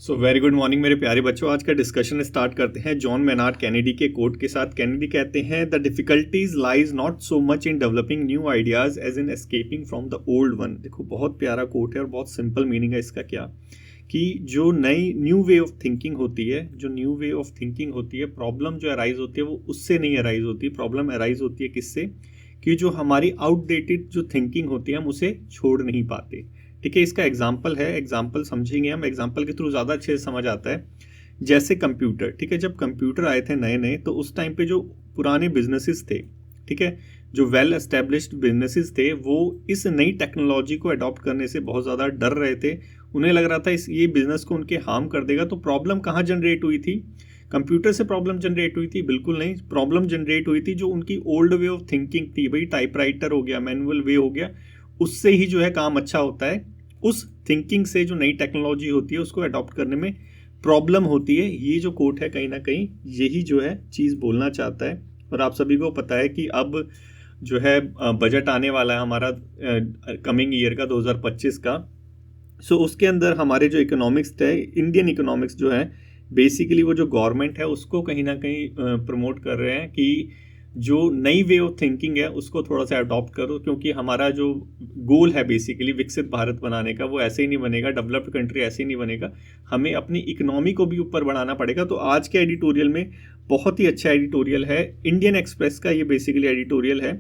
So very good morning मेरे प्यारे बच्चों। आज का डिस्कशन स्टार्ट करते हैं जॉन मेनार्ड कैनेडी के कोट के साथ। कैनेडी कहते हैं the difficulties lies not so much in developing new ideas as in escaping from the old one. देखो बहुत प्यारा कोट है और बहुत सिंपल मीनिंग है इसका। क्या कि जो नई न्यू वे ऑफ थिंकिंग होती है, जो न्यू वे ऑफ थिंकिंग होती है, प्रॉब्लम जो अराइज होती है वो उससे नहीं अराइज होती। प्रॉब्लम अराइज होती है किससे? कि जो हमारी आउटडेटेड जो थिंकिंग होती है हम उसे छोड़ नहीं पाते। ठीक है, इसका एग्जाम्पल है, एग्जाम्पल समझेंगे हम, एग्जाम्पल के थ्रू ज़्यादा अच्छे से समझ आता है। जैसे कंप्यूटर, ठीक है, जब कंप्यूटर आए थे नए नए तो उस टाइम पे जो पुराने बिजनेसेस थे, ठीक है, जो वेल एस्टेब्लिश्ड बिजनेसेस थे वो इस नई टेक्नोलॉजी को अडॉप्ट करने से बहुत ज़्यादा डर रहे थे। उन्हें लग रहा था ये बिजनेस को उनके हार्म कर देगा। तो प्रॉब्लम कहाँ जनरेट हुई थी? कंप्यूटर से प्रॉब्लम जनरेट हुई थी? बिल्कुल नहीं। प्रॉब्लम जनरेट हुई थी जो उनकी ओल्ड वे ऑफ थिंकिंग थी। भाई टाइपराइटर हो गया, मैनुअल वे हो गया, उससे ही जो है काम अच्छा होता है। उस थिंकिंग से जो नई टेक्नोलॉजी होती है उसको अडॉप्ट करने में प्रॉब्लम होती है। ये जो कोट है कहीं ना कहीं यही जो है चीज़ बोलना चाहता है। और आप सभी को पता है कि अब जो है बजट आने वाला है हमारा कमिंग ईयर का 2025 का। सो उसके अंदर हमारे जो इकोनॉमिक्स है, इंडियन इकोनॉमिक्स जो है, बेसिकली वो जो गवर्नमेंट है उसको कहीं ना कहीं प्रमोट कर रहे हैं कि जो नई वे ऑफ थिंकिंग है उसको थोड़ा सा अडॉप्ट करो, क्योंकि हमारा जो गोल है बेसिकली विकसित भारत बनाने का, वो ऐसे ही नहीं बनेगा, डेवलप्ड कंट्री ऐसे ही नहीं बनेगा, हमें अपनी इकोनॉमी को भी ऊपर बढ़ाना पड़ेगा। तो आज के एडिटोरियल में बहुत ही अच्छा एडिटोरियल है, इंडियन एक्सप्रेस का ये बेसिकली एडिटोरियल है।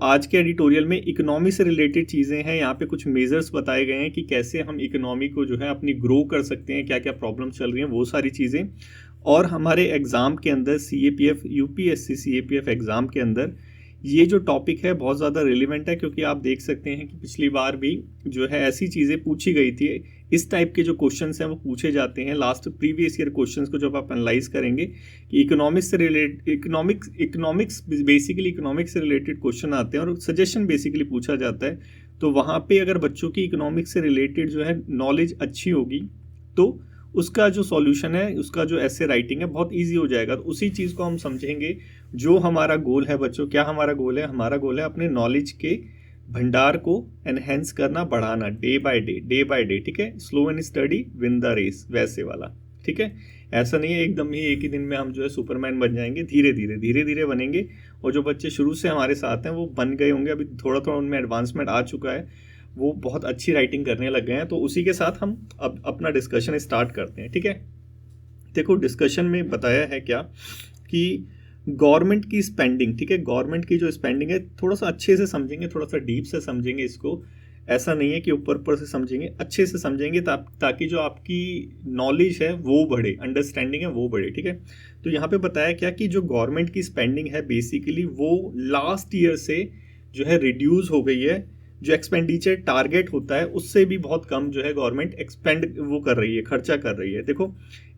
आज के एडिटोरियल में इकोनॉमी से रिलेटेड चीज़ें हैं। यहाँ पे कुछ मेजर्स बताए गए हैं कि कैसे हम इकोनॉमी को जो है अपनी ग्रो कर सकते हैं, क्या क्या प्रॉब्लम चल रही हैं, वो सारी चीज़ें। और हमारे एग्ज़ाम के अंदर CAPF UPSC CAPF एग्ज़ाम के अंदर ये जो टॉपिक है बहुत ज़्यादा रिलेवेंट है, क्योंकि आप देख सकते हैं कि पिछली बार भी जो है ऐसी चीज़ें पूछी गई थी। इस टाइप के जो क्वेश्चंस हैं वो पूछे जाते हैं लास्ट प्रीवियस ईयर क्वेश्चंस को जब आप एनालाइज करेंगे कि इकोनॉमिक्स से रिलेटेड इकोनॉमिक्स बेसिकली इकोनॉमिक्स से रिलेटेड क्वेश्चन आते हैं और सजेशन बेसिकली पूछा जाता है। तो वहाँ पे अगर बच्चों की इकोनॉमिक्स से रिलेटेड जो है नॉलेज अच्छी होगी तो उसका जो सॉल्यूशन है, उसका जो ऐसे राइटिंग है बहुत इजी हो जाएगा। तो उसी चीज़ को हम समझेंगे। जो हमारा गोल है बच्चों, क्या हमारा गोल है? हमारा गोल है अपने नॉलेज के भंडार को एनहेंस करना, बढ़ाना, डे बाय डे। ठीक है, slow and study win the race, वैसे वाला। ठीक है, ऐसा नहीं है एकदम ही एक ही दिन में हम जो है सुपरमैन बन जाएंगे। धीरे धीरे बनेंगे। और जो बच्चे शुरू से हमारे साथ हैं वो बन गए होंगे, अभी थोड़ा थोड़ा उनमें एडवांसमेंट आ चुका है, वो बहुत अच्छी राइटिंग करने लग गए हैं। तो उसी के साथ हम अब अपना डिस्कशन स्टार्ट करते हैं। ठीक है, देखो डिस्कशन में बताया है क्या कि गवर्नमेंट की स्पेंडिंग, ठीक है, गवर्नमेंट की जो स्पेंडिंग है थोड़ा सा अच्छे से समझेंगे, थोड़ा सा डीप से समझेंगे इसको। ऐसा नहीं है कि ऊपर ऊपर से समझेंगे, अच्छे से समझेंगे ताकि जो आपकी नॉलेज है वो बढ़े, अंडरस्टैंडिंग है वो बढ़े। ठीक है, तो यहाँ पे बताया क्या कि जो गवर्नमेंट की स्पेंडिंग है बेसिकली वो लास्ट ईयर से जो है रिड्यूस हो गई है। जो एक्सपेंडिचर टारगेट होता है उससे भी बहुत कम जो है गवर्नमेंट एक्सपेंड वो कर रही है, खर्चा कर रही है। देखो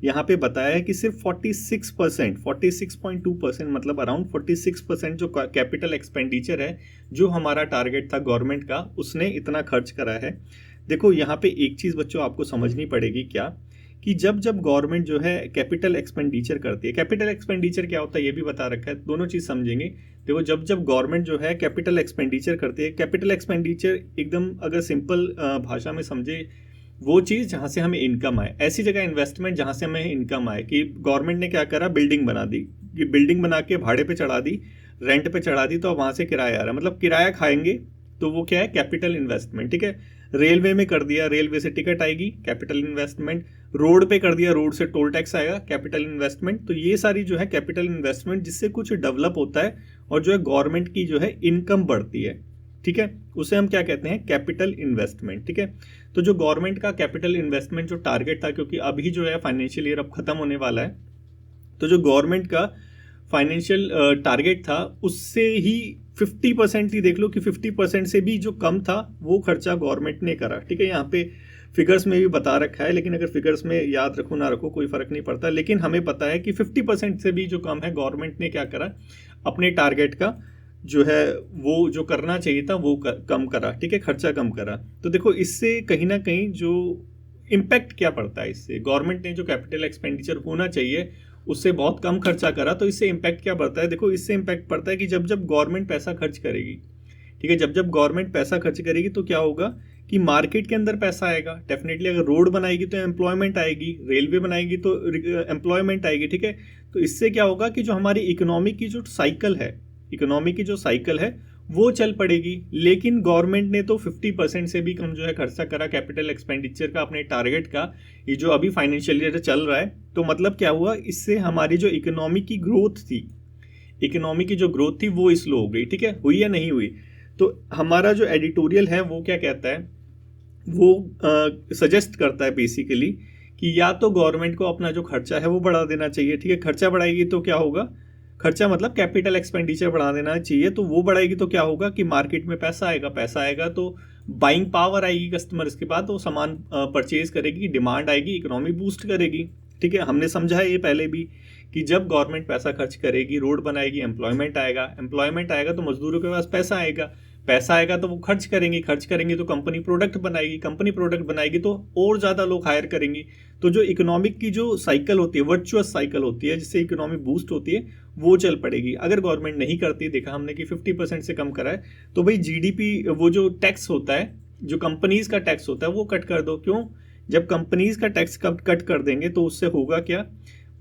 यहाँ पे बताया है कि सिर्फ 46%, 46.2%, मतलब अराउंड 46% जो कैपिटल एक्सपेंडिचर है जो हमारा टारगेट था गवर्नमेंट का, उसने इतना खर्च करा है। देखो यहाँ पे एक चीज़ बच्चों आपको समझनी पड़ेगी, क्या कि जब जब गवर्नमेंट जो है कैपिटल एक्सपेंडिचर करती है, कैपिटल एक्सपेंडिचर क्या होता है ये भी बता रखा है, दोनों चीज़ समझेंगे। देखो जब जब गवर्नमेंट जो है कैपिटल एक्सपेंडिचर करती है, कैपिटल एक्सपेंडिचर एकदम अगर सिंपल भाषा में समझे, वो चीज़ जहाँ से हमें इनकम आए, ऐसी जगह इन्वेस्टमेंट जहाँ से हमें इनकम आए। कि गवर्नमेंट ने क्या करा, बिल्डिंग बना दी, कि बिल्डिंग बना के भाड़े पे चढ़ा दी, रेंट पे चढ़ा दी, तो वहाँ से किराया आ रहा है, मतलब किराया खाएंगे, तो वो क्या है, कैपिटल इन्वेस्टमेंट। ठीक है, रेलवे में कर दिया, रेलवे से टिकट आएगी, कैपिटल इन्वेस्टमेंट। रोड पे कर दिया, रोड से टोल टैक्स आएगा, कैपिटल इन्वेस्टमेंट। तो ये सारी जो है कैपिटल इन्वेस्टमेंट जिससे कुछ डेवलप होता है और जो है गवर्नमेंट की जो है इनकम बढ़ती है। ठीक है, उसे हम क्या कहते हैं, कैपिटल इन्वेस्टमेंट। ठीक है, तो जो गवर्नमेंट का कैपिटल इन्वेस्टमेंट जो टारगेट था, क्योंकि अभी जो है फाइनेंशियल ईयर अब खत्म होने वाला है, तो जो गवर्नमेंट का फाइनेंशियल टारगेट था उससे ही 50% ही देख लो कि 50% से भी जो कम था वो खर्चा गवर्नमेंट ने करा। ठीक है, यहाँ पे फिगर्स में भी बता रखा है, लेकिन अगर फिगर्स में याद रखो ना रखो कोई फर्क नहीं पड़ता, लेकिन हमें पता है कि 50% से भी जो कम है गवर्नमेंट ने क्या करा, अपने टारगेट का जो है वो जो करना चाहिए था वो कम करा। ठीक है, खर्चा कम करा। तो देखो इससे कहीं ना कहीं जो इम्पैक्ट क्या पड़ता है, इससे गवर्नमेंट ने जो कैपिटल एक्सपेंडिचर होना चाहिए उससे बहुत कम खर्चा करा, तो इससे इम्पैक्ट क्या पड़ता है? देखो इससे इम्पैक्ट पड़ता है कि जब जब गवर्नमेंट पैसा खर्च करेगी, ठीक है, जब जब गवर्नमेंट पैसा खर्च करेगी तो क्या होगा कि मार्केट के अंदर पैसा आएगा डेफिनेटली। अगर रोड बनाएगी तो एम्प्लॉयमेंट आएगी, रेलवे बनाएगी तो एम्प्लॉयमेंट आएगी, ठीक है। तो इससे क्या होगा कि जो हमारी इकोनॉमी की जो साइकिल है, इकोनॉमी की जो साइकिल है वो चल पड़ेगी। लेकिन गवर्नमेंट ने तो 50% से भी कम जो है खर्चा करा कैपिटल एक्सपेंडिचर का अपने टारगेट का, ये जो अभी फाइनेंशियल ईयर चल रहा है। तो मतलब क्या हुआ, इससे हमारी जो इकोनॉमी की ग्रोथ थी, इकोनॉमी की जो ग्रोथ थी वो स्लो हो गई, ठीक है। हुई या नहीं हुई? तो हमारा जो एडिटोरियल है वो क्या कहता है, वो सजेस्ट करता है बेसिकली कि या तो गवर्नमेंट को अपना जो खर्चा है वो बढ़ा देना चाहिए, ठीक है। खर्चा बढ़ाएगी तो क्या होगा, खर्चा मतलब कैपिटल एक्सपेंडिचर बढ़ा देना चाहिए। तो वो बढ़ाएगी तो क्या होगा कि मार्केट में पैसा आएगा, पैसा आएगा तो बाइंग पावर आएगी कस्टमर्स के पास, तो सामान परचेज करेगी, डिमांड आएगी, इकोनॉमी बूस्ट करेगी, ठीक है। हमने समझा है ये पहले भी कि जब गवर्नमेंट पैसा खर्च करेगी, रोड बनाएगी, एम्प्लॉयमेंट आएगा, एम्प्लॉयमेंट आएगा तो मजदूरों के पास पैसा आएगा, पैसा आएगा तो वो खर्च करेंगे, खर्च करेंगे तो कंपनी प्रोडक्ट बनाएगी, कंपनी प्रोडक्ट बनाएगी तो और ज़्यादा लोग हायर करेंगी। तो जो इकोनॉमिक की जो साइकिल होती है, वर्चुअस साइकिल होती है जिससे इकोनॉमी बूस्ट होती है, वो चल पड़ेगी। अगर गवर्नमेंट नहीं करती, देखा हमने कि 50% से कम करा है, तो भाई जीडीपी, वो जो टैक्स होता है, जो कंपनीज का टैक्स होता है वो कट कर दो। क्यों? जब कंपनीज का टैक्स कट कर देंगे तो उससे होगा क्या,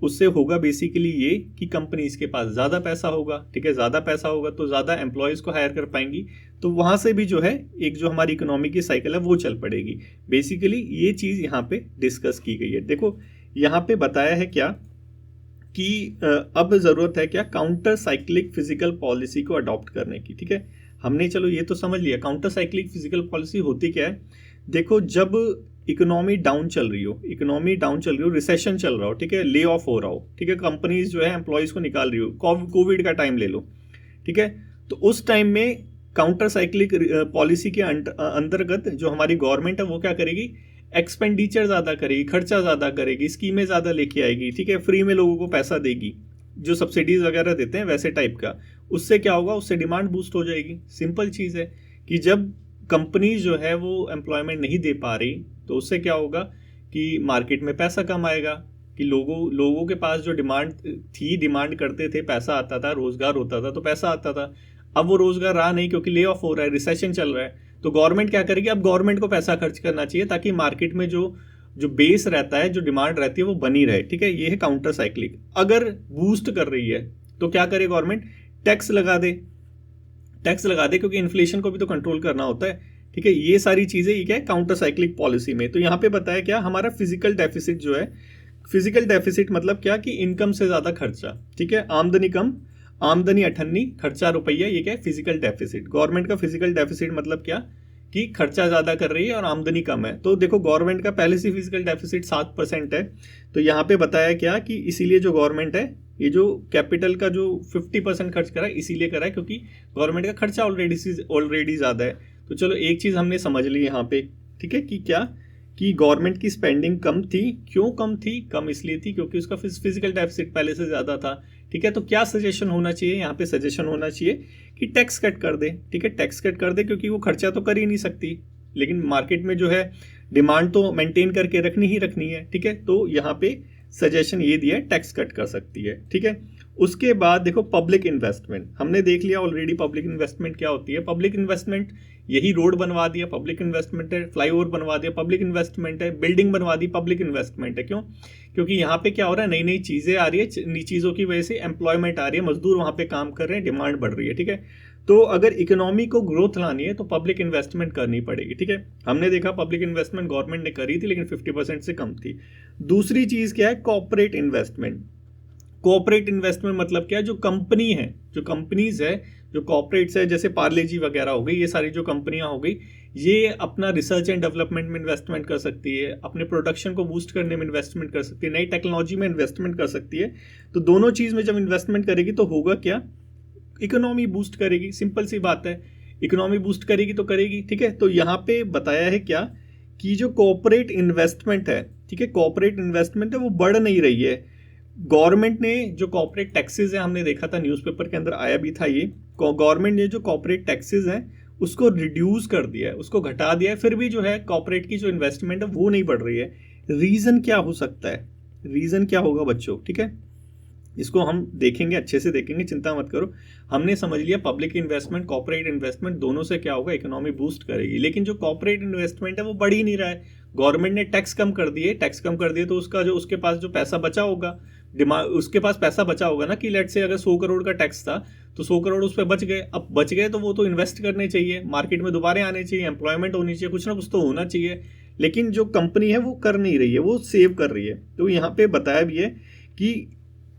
उससे होगा बेसिकली ये कि कंपनीज के पास ज़्यादा पैसा होगा, ठीक है। ज़्यादा पैसा होगा तो ज़्यादा एम्प्लॉयज़ को हायर कर पाएंगी, तो वहाँ से भी जो है एक जो हमारी इकोनॉमी की साइकिल है वो चल पड़ेगी। बेसिकली ये चीज़ यहाँ पे डिस्कस की गई है। देखो यहाँ पे बताया है क्या कि अब ज़रूरत है क्या, काउंटर साइक्लिक फिजिकल पॉलिसी को अडॉप्ट करने की, ठीक है। हमने चलो ये तो समझ लिया काउंटर साइक्लिक फिजिकल पॉलिसी होती क्या है। देखो जब इकोनॉमी डाउन चल रही हो, इकोनॉमी डाउन चल रही हो, रिसेशन चल रहा हो, ठीक है, ले ऑफ हो रहा हो, ठीक है, कंपनीज जो है एम्प्लॉयज को निकाल रही हो, कोविड का टाइम ले लो, ठीक है। तो उस टाइम में काउंटर साइक्लिक पॉलिसी के अंतर्गत जो हमारी गवर्नमेंट है वो क्या करेगी, एक्सपेंडिचर ज़्यादा करेगी, खर्चा ज़्यादा करेगी, स्कीमें ज़्यादा लेके आएगी, ठीक है, फ्री में लोगों को पैसा देगी, जो सब्सिडीज वगैरह देते हैं वैसे टाइप का। उससे क्या होगा, उससे डिमांड बूस्ट हो जाएगी। सिंपल चीज़ है कि जब कंपनीज जो है वो एम्प्लॉयमेंट नहीं दे पा रही तो उससे क्या होगा कि मार्केट में पैसा कम आएगा, कि लोगों के पास जो डिमांड थी, डिमांड करते थे, पैसा आता था, रोजगार होता था तो पैसा आता था। अब वो रोजगार रहा नहीं क्योंकि ले ऑफ हो रहा है, रिसेशन चल रहा है। तो गवर्नमेंट क्या करेगी, अब गवर्नमेंट को पैसा खर्च करना चाहिए ताकि मार्केट में जो बेस रहता है, जो डिमांड रहती है वो बनी रहे, ठीक है। ये है काउंटर साइक्लिक। अगर बूस्ट कर रही है तो क्या करे गवर्नमेंट, टैक्स लगा दे, टैक्स लगा दे, क्योंकि इन्फ्लेशन को भी तो कंट्रोल करना होता है, ठीक है। ये सारी चीजें ये क्या है काउंटर साइक्लिक पॉलिसी में। तो यहाँ पे बताया क्या, हमारा फिजिकल डेफिसिट जो है, फिजिकल डेफिसिट मतलब क्या कि इनकम से ज्यादा खर्चा, ठीक है, आमदनी कम, आमदनी अठन्नी, खर्चा रुपया, ये क्या है फिजिकल डेफिसिट। गवर्नमेंट का फिजिकल डेफिसिट मतलब क्या कि खर्चा ज्यादा कर रही है और आमदनी कम है। तो देखो गवर्नमेंट का पहले से फिजिकल डेफिसिट 7% है। तो यहाँ पे बताया क्या कि इसीलिए जो गवर्नमेंट है, ये जो कैपिटल का जो 50% खर्च करा है, इसीलिए करा है क्योंकि गवर्नमेंट का खर्चा ऑलरेडी ज्यादा है। तो चलो एक चीज हमने समझ ली यहाँ पे, ठीक है, कि क्या कि गवर्नमेंट की स्पेंडिंग कम थी। क्यों कम थी? कम इसलिए थी क्योंकि उसका फिजिकल डेफिसिट पहले से ज्यादा था, ठीक है। तो क्या सजेशन होना चाहिए यहाँ पे, सजेशन होना चाहिए कि टैक्स कट कर दे, ठीक है, टैक्स कट कर दे, क्योंकि वो खर्चा तो कर ही नहीं सकती, लेकिन मार्केट में जो है डिमांड तो मेंटेन करके रखनी ही रखनी है, ठीक है। तो यहाँ पे सजेशन ये दिया है, टैक्स कट कर सकती है, ठीक है। उसके बाद देखो पब्लिक इन्वेस्टमेंट, हमने देख लिया ऑलरेडी पब्लिक इन्वेस्टमेंट क्या होती है। पब्लिक इन्वेस्टमेंट यही रोड बनवा दिया, पब्लिक इन्वेस्टमेंट है, फ्लाईओवर बनवा दिया, पब्लिक इन्वेस्टमेंट है, बिल्डिंग बनवा दी, पब्लिक इन्वेस्टमेंट है। क्यों? क्योंकि यहाँ पे क्या हो रहा है, नई नई चीजें आ रही है, नई चीजों की वजह से एम्प्लॉयमेंट आ रही है, मजदूर वहां पे काम कर रहे हैं, डिमांड बढ़ रही है, ठीक है। तो अगर इकोनॉमी को ग्रोथ लानी है तो पब्लिक इन्वेस्टमेंट करनी पड़ेगी, ठीक है। हमने देखा पब्लिक इन्वेस्टमेंट गवर्नमेंट ने करी थी लेकिन 50% से कम थी। दूसरी चीज क्या है, कॉर्पोरेट इन्वेस्टमेंट। कॉर्पोरेट इन्वेस्टमेंट मतलब क्या है, जो कंपनी है, जो कंपनीज है, जो कॉर्पोरेट्स है, जैसे पार्ले जी वगैरह हो गई, ये सारी जो कंपनियां हो गई, ये अपना रिसर्च एंड डेवलपमेंट में इन्वेस्टमेंट कर सकती है, अपने प्रोडक्शन को बूस्ट करने में इन्वेस्टमेंट कर सकती है, नई टेक्नोलॉजी में इन्वेस्टमेंट कर सकती है। तो दोनों चीज में जब इन्वेस्टमेंट करेगी तो होगा क्या, इकोनॉमी बूस्ट करेगी। सिंपल सी बात है, इकोनॉमी बूस्ट करेगी तो करेगी, ठीक है। तो यहाँ पे बताया है क्या कि जो कॉर्पोरेट इन्वेस्टमेंट है, ठीक है, कॉर्पोरेट इन्वेस्टमेंट है वो बढ़ नहीं रही है। गवर्नमेंट ने जो कॉर्पोरेट टैक्सेस है, हमने देखा था न्यूज़पेपर के अंदर आया भी था ये, गवर्नमेंट ने जो कॉर्पोरेट टैक्सेस हैं उसको रिड्यूस कर दिया है, उसको घटा दिया है, फिर भी जो है कॉर्पोरेट की जो इन्वेस्टमेंट है वो नहीं बढ़ रही है। रीजन क्या हो सकता है, रीजन क्या होगा बच्चों, ठीक है। इसको हम देखेंगे, अच्छे से देखेंगे, चिंता मत करो। हमने समझ लिया पब्लिक इन्वेस्टमेंट, कॉर्पोरेट इन्वेस्टमेंट, दोनों से क्या होगा, इकोनॉमी बूस्ट करेगी। लेकिन जो कॉर्पोरेट इन्वेस्टमेंट है वो बढ़ ही नहीं रहा है। गवर्नमेंट ने टैक्स कम कर दिए, टैक्स कम कर दिए तो उसका जो उसके पास जो पैसा बचा होगा, डिमांड, उसके पास पैसा बचा होगा ना, कि लेट से अगर 100 करोड़ का टैक्स था तो 100 करोड़ उस पर बच गए। अब बच गए तो वो तो इन्वेस्ट करने चाहिए, मार्केट में दोबारा आने चाहिए, एम्प्लॉयमेंट होनी चाहिए, कुछ ना कुछ तो होना चाहिए। लेकिन जो कंपनी है वो कर नहीं रही है, वो सेव कर रही है। तो यहाँ पे बताया भी है कि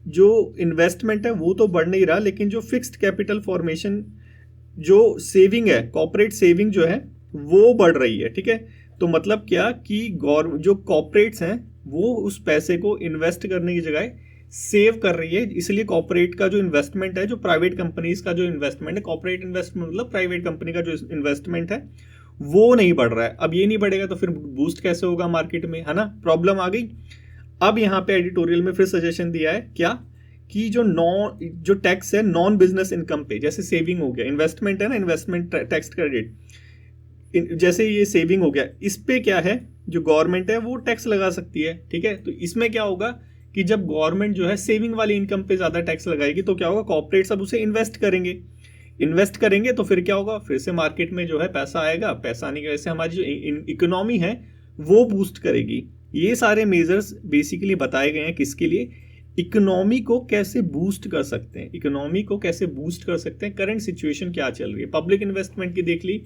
जो इन्वेस्टमेंट है वो तो बढ़ नहीं रहा, लेकिन जो फिक्स्ड कैपिटल फॉर्मेशन, जो सेविंग है, कॉर्पोरेट सेविंग जो है वो बढ़ रही है। ठीक है, तो मतलब क्या कि जो कॉर्पोरेट्स हैं वो उस पैसे को इन्वेस्ट करने की जगह सेव कर रही है। इसलिए कॉर्पोरेट का जो इन्वेस्टमेंट है, जो प्राइवेट कंपनीज का जो इन्वेस्टमेंट है, कॉर्पोरेट इन्वेस्टमेंट मतलब प्राइवेट कंपनी का जो इन्वेस्टमेंट है वो नहीं बढ़ रहा है। अब ये नहीं बढ़ेगा तो फिर बूस्ट कैसे होगा मार्केट में, है ना, प्रॉब्लम आ गई। अब यहाँ पे एडिटोरियल में फिर सजेशन दिया है क्या, कि जो टैक्स है नॉन बिजनेस इनकम पे, जैसे सेविंग हो गया, इन्वेस्टमेंट है ना, इन्वेस्टमेंट टैक्स क्रेडिट, जैसे ये सेविंग हो गया, इस पे क्या है, जो गवर्नमेंट है वो टैक्स लगा सकती है। ठीक है, तो इसमें क्या होगा कि जब गवर्नमेंट जो है सेविंग वाली इनकम पे ज्यादा टैक्स लगाएगी तो क्या होगा, कॉर्पोरेट सब उसे इन्वेस्ट करेंगे तो फिर क्या होगा, फिर से मार्केट में जो है पैसा आएगा, पैसा आने की वजह से हमारी जो इकोनॉमी है वो बूस्ट करेगी। ये सारे मेजर्स बेसिकली बताए गए हैं किसके लिए, इकोनॉमी को कैसे बूस्ट कर सकते हैं, इकोनॉमी को कैसे बूस्ट कर सकते हैं, करंट सिचुएशन क्या चल रही है। पब्लिक इन्वेस्टमेंट की देख ली,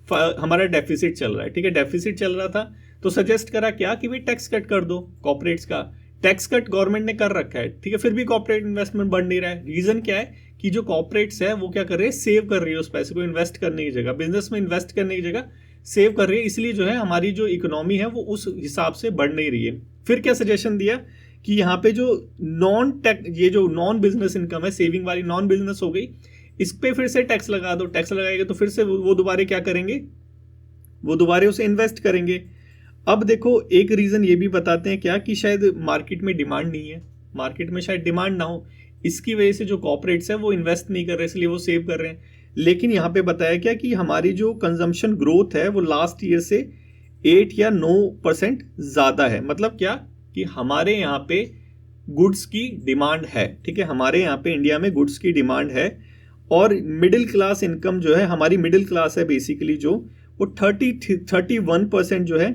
हमारा डेफिसिट चल रहा है। ठीक है, डेफिसिट चल रहा था तो सजेस्ट करा क्या कि भाई टैक्स कट कर दो, कॉर्पोरेट्स का टैक्स कट गवर्नमेंट ने कर रखा है। ठीक है, फिर भी कॉर्पोरेट इन्वेस्टमेंट बढ़ नहीं रहा है। रीजन क्या है कि जो कॉर्पोरेट्स है वो क्या कर रहे हैं, सेव कर रही है उस पैसे को, इन्वेस्ट करने की जगह, बिजनेस में इन्वेस्ट करने की जगह सेव कर रही है। इसलिए जो है हमारी जो इकोनॉमी है वो उस हिसाब से बढ़ नहीं रही है। फिर क्या सजेशन दिया कि यहाँ पे जो ये जो नॉन बिजनेस इनकम है, सेविंग वाली नॉन बिजनेस हो गई, इस पे फिर से टैक्स लगा दो। टैक्स लगाएंगे तो फिर से वो दोबारा क्या करेंगे, वो दोबारा उसे इन्वेस्ट करेंगे। अब देखो एक रीजन ये भी बताते हैं क्या, कि शायद मार्केट में डिमांड नहीं है, मार्केट में शायद डिमांड ना हो, इसकी वजह से जो कॉर्पोरेट्स है वो इन्वेस्ट नहीं कर रहे, इसलिए वो सेव कर रहे हैं। लेकिन यहाँ पे बताया क्या कि हमारी जो कंजम्पशन ग्रोथ है वो लास्ट ईयर से 8 या 9% ज्यादा है। मतलब क्या कि हमारे यहाँ पे गुड्स की डिमांड है। ठीक है, हमारे यहाँ पे इंडिया में गुड्स की डिमांड है, और मिडिल क्लास इनकम जो है, हमारी मिडिल क्लास है बेसिकली जो, वो 31% जो है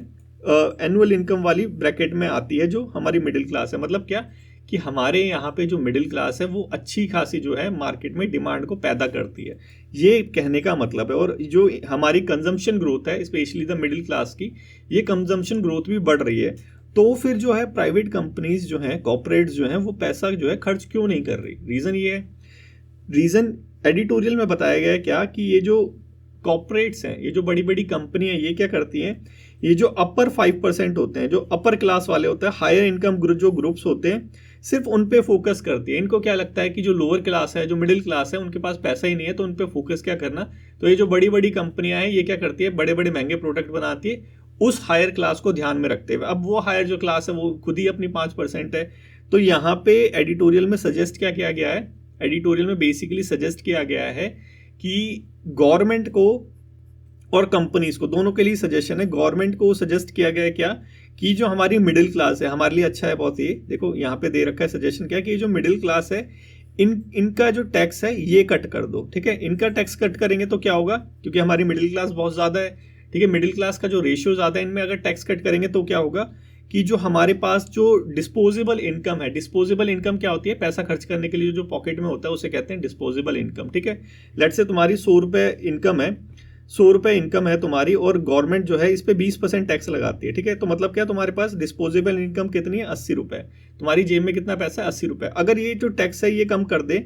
एनुअल इनकम वाली ब्रैकेट में आती है, जो हमारी मिडिल क्लास है। मतलब क्या कि हमारे यहाँ पे जो मिडिल क्लास है वो अच्छी खासी जो है मार्केट में डिमांड को पैदा करती है, ये कहने का मतलब है। और जो हमारी कंजम्पशन ग्रोथ है, स्पेशली द मिडिल क्लास की, ये कंजम्पशन ग्रोथ भी बढ़ रही है। तो फिर जो है प्राइवेट कंपनीज जो है, कॉर्पोरेट्स जो है, वो पैसा जो है खर्च क्यों नहीं कर रही। रीजन ये है, रीजन एडिटोरियल में बताया गया है क्या, कि ये जो कॉर्पोरेट्स हैं, ये जो बड़ी बड़ी कंपनी है, ये क्या करती हैं, ये जो अपर 5% होते हैं, जो अपर क्लास वाले होते हैं, हायर इनकम जो ग्रुप्स होते हैं, सिर्फ उन पे फोकस करती है। इनको क्या लगता है कि जो लोअर क्लास है, जो मिडिल क्लास है, उनके पास पैसा ही नहीं है, तो उन पे फोकस क्या करना। तो ये जो बड़ी बड़ी कंपनियां हैं, ये क्या करती है, बड़े बड़े महंगे प्रोडक्ट बनाती है उस हायर क्लास को ध्यान में रखते हुए। अब वो हायर जो क्लास है वो खुद ही अपनी 5% है। तो यहाँ पे एडिटोरियल में सजेस्ट क्या किया गया है, एडिटोरियल में बेसिकली सजेस्ट किया गया है कि गवर्नमेंट को और कंपनीज को, दोनों के लिए सजेशन है। गवर्नमेंट को सजेस्ट किया गया है क्या, कि जो हमारी मिडिल क्लास है, हमारे लिए अच्छा है बहुत। ये देखो यहाँ पे दे रखा है सजेशन क्या, कि ये जो मिडिल क्लास है, इनका जो टैक्स है ये कट कर दो। ठीक है, इनका टैक्स कट करेंगे तो क्या होगा, क्योंकि हमारी मिडिल क्लास बहुत ज्यादा है। ठीक है, मिडिल क्लास का जो रेशियो ज्यादा है, इनमें अगर टैक्स कट करेंगे तो क्या होगा, कि जो हमारे पास जो डिस्पोजेबल इनकम है, डिस्पोजेबल इनकम क्या होती है, पैसा खर्च करने के लिए जो पॉकेट में होता है उसे कहते हैं डिस्पोजेबल इनकम। ठीक है, लेट से तुम्हारी 100 रुपए इनकम है, 100 रुपए इनकम है तुम्हारी, और गवर्नमेंट जो है इस पे 20% टैक्स लगाती है। ठीक है, तो मतलब क्या, तुम्हारे पास डिस्पोजेबल इनकम कितनी है, 80 रुपए, तुम्हारी जेब में कितना पैसा है, 80 रुपए। अगर ये जो टैक्स है ये कम कर दे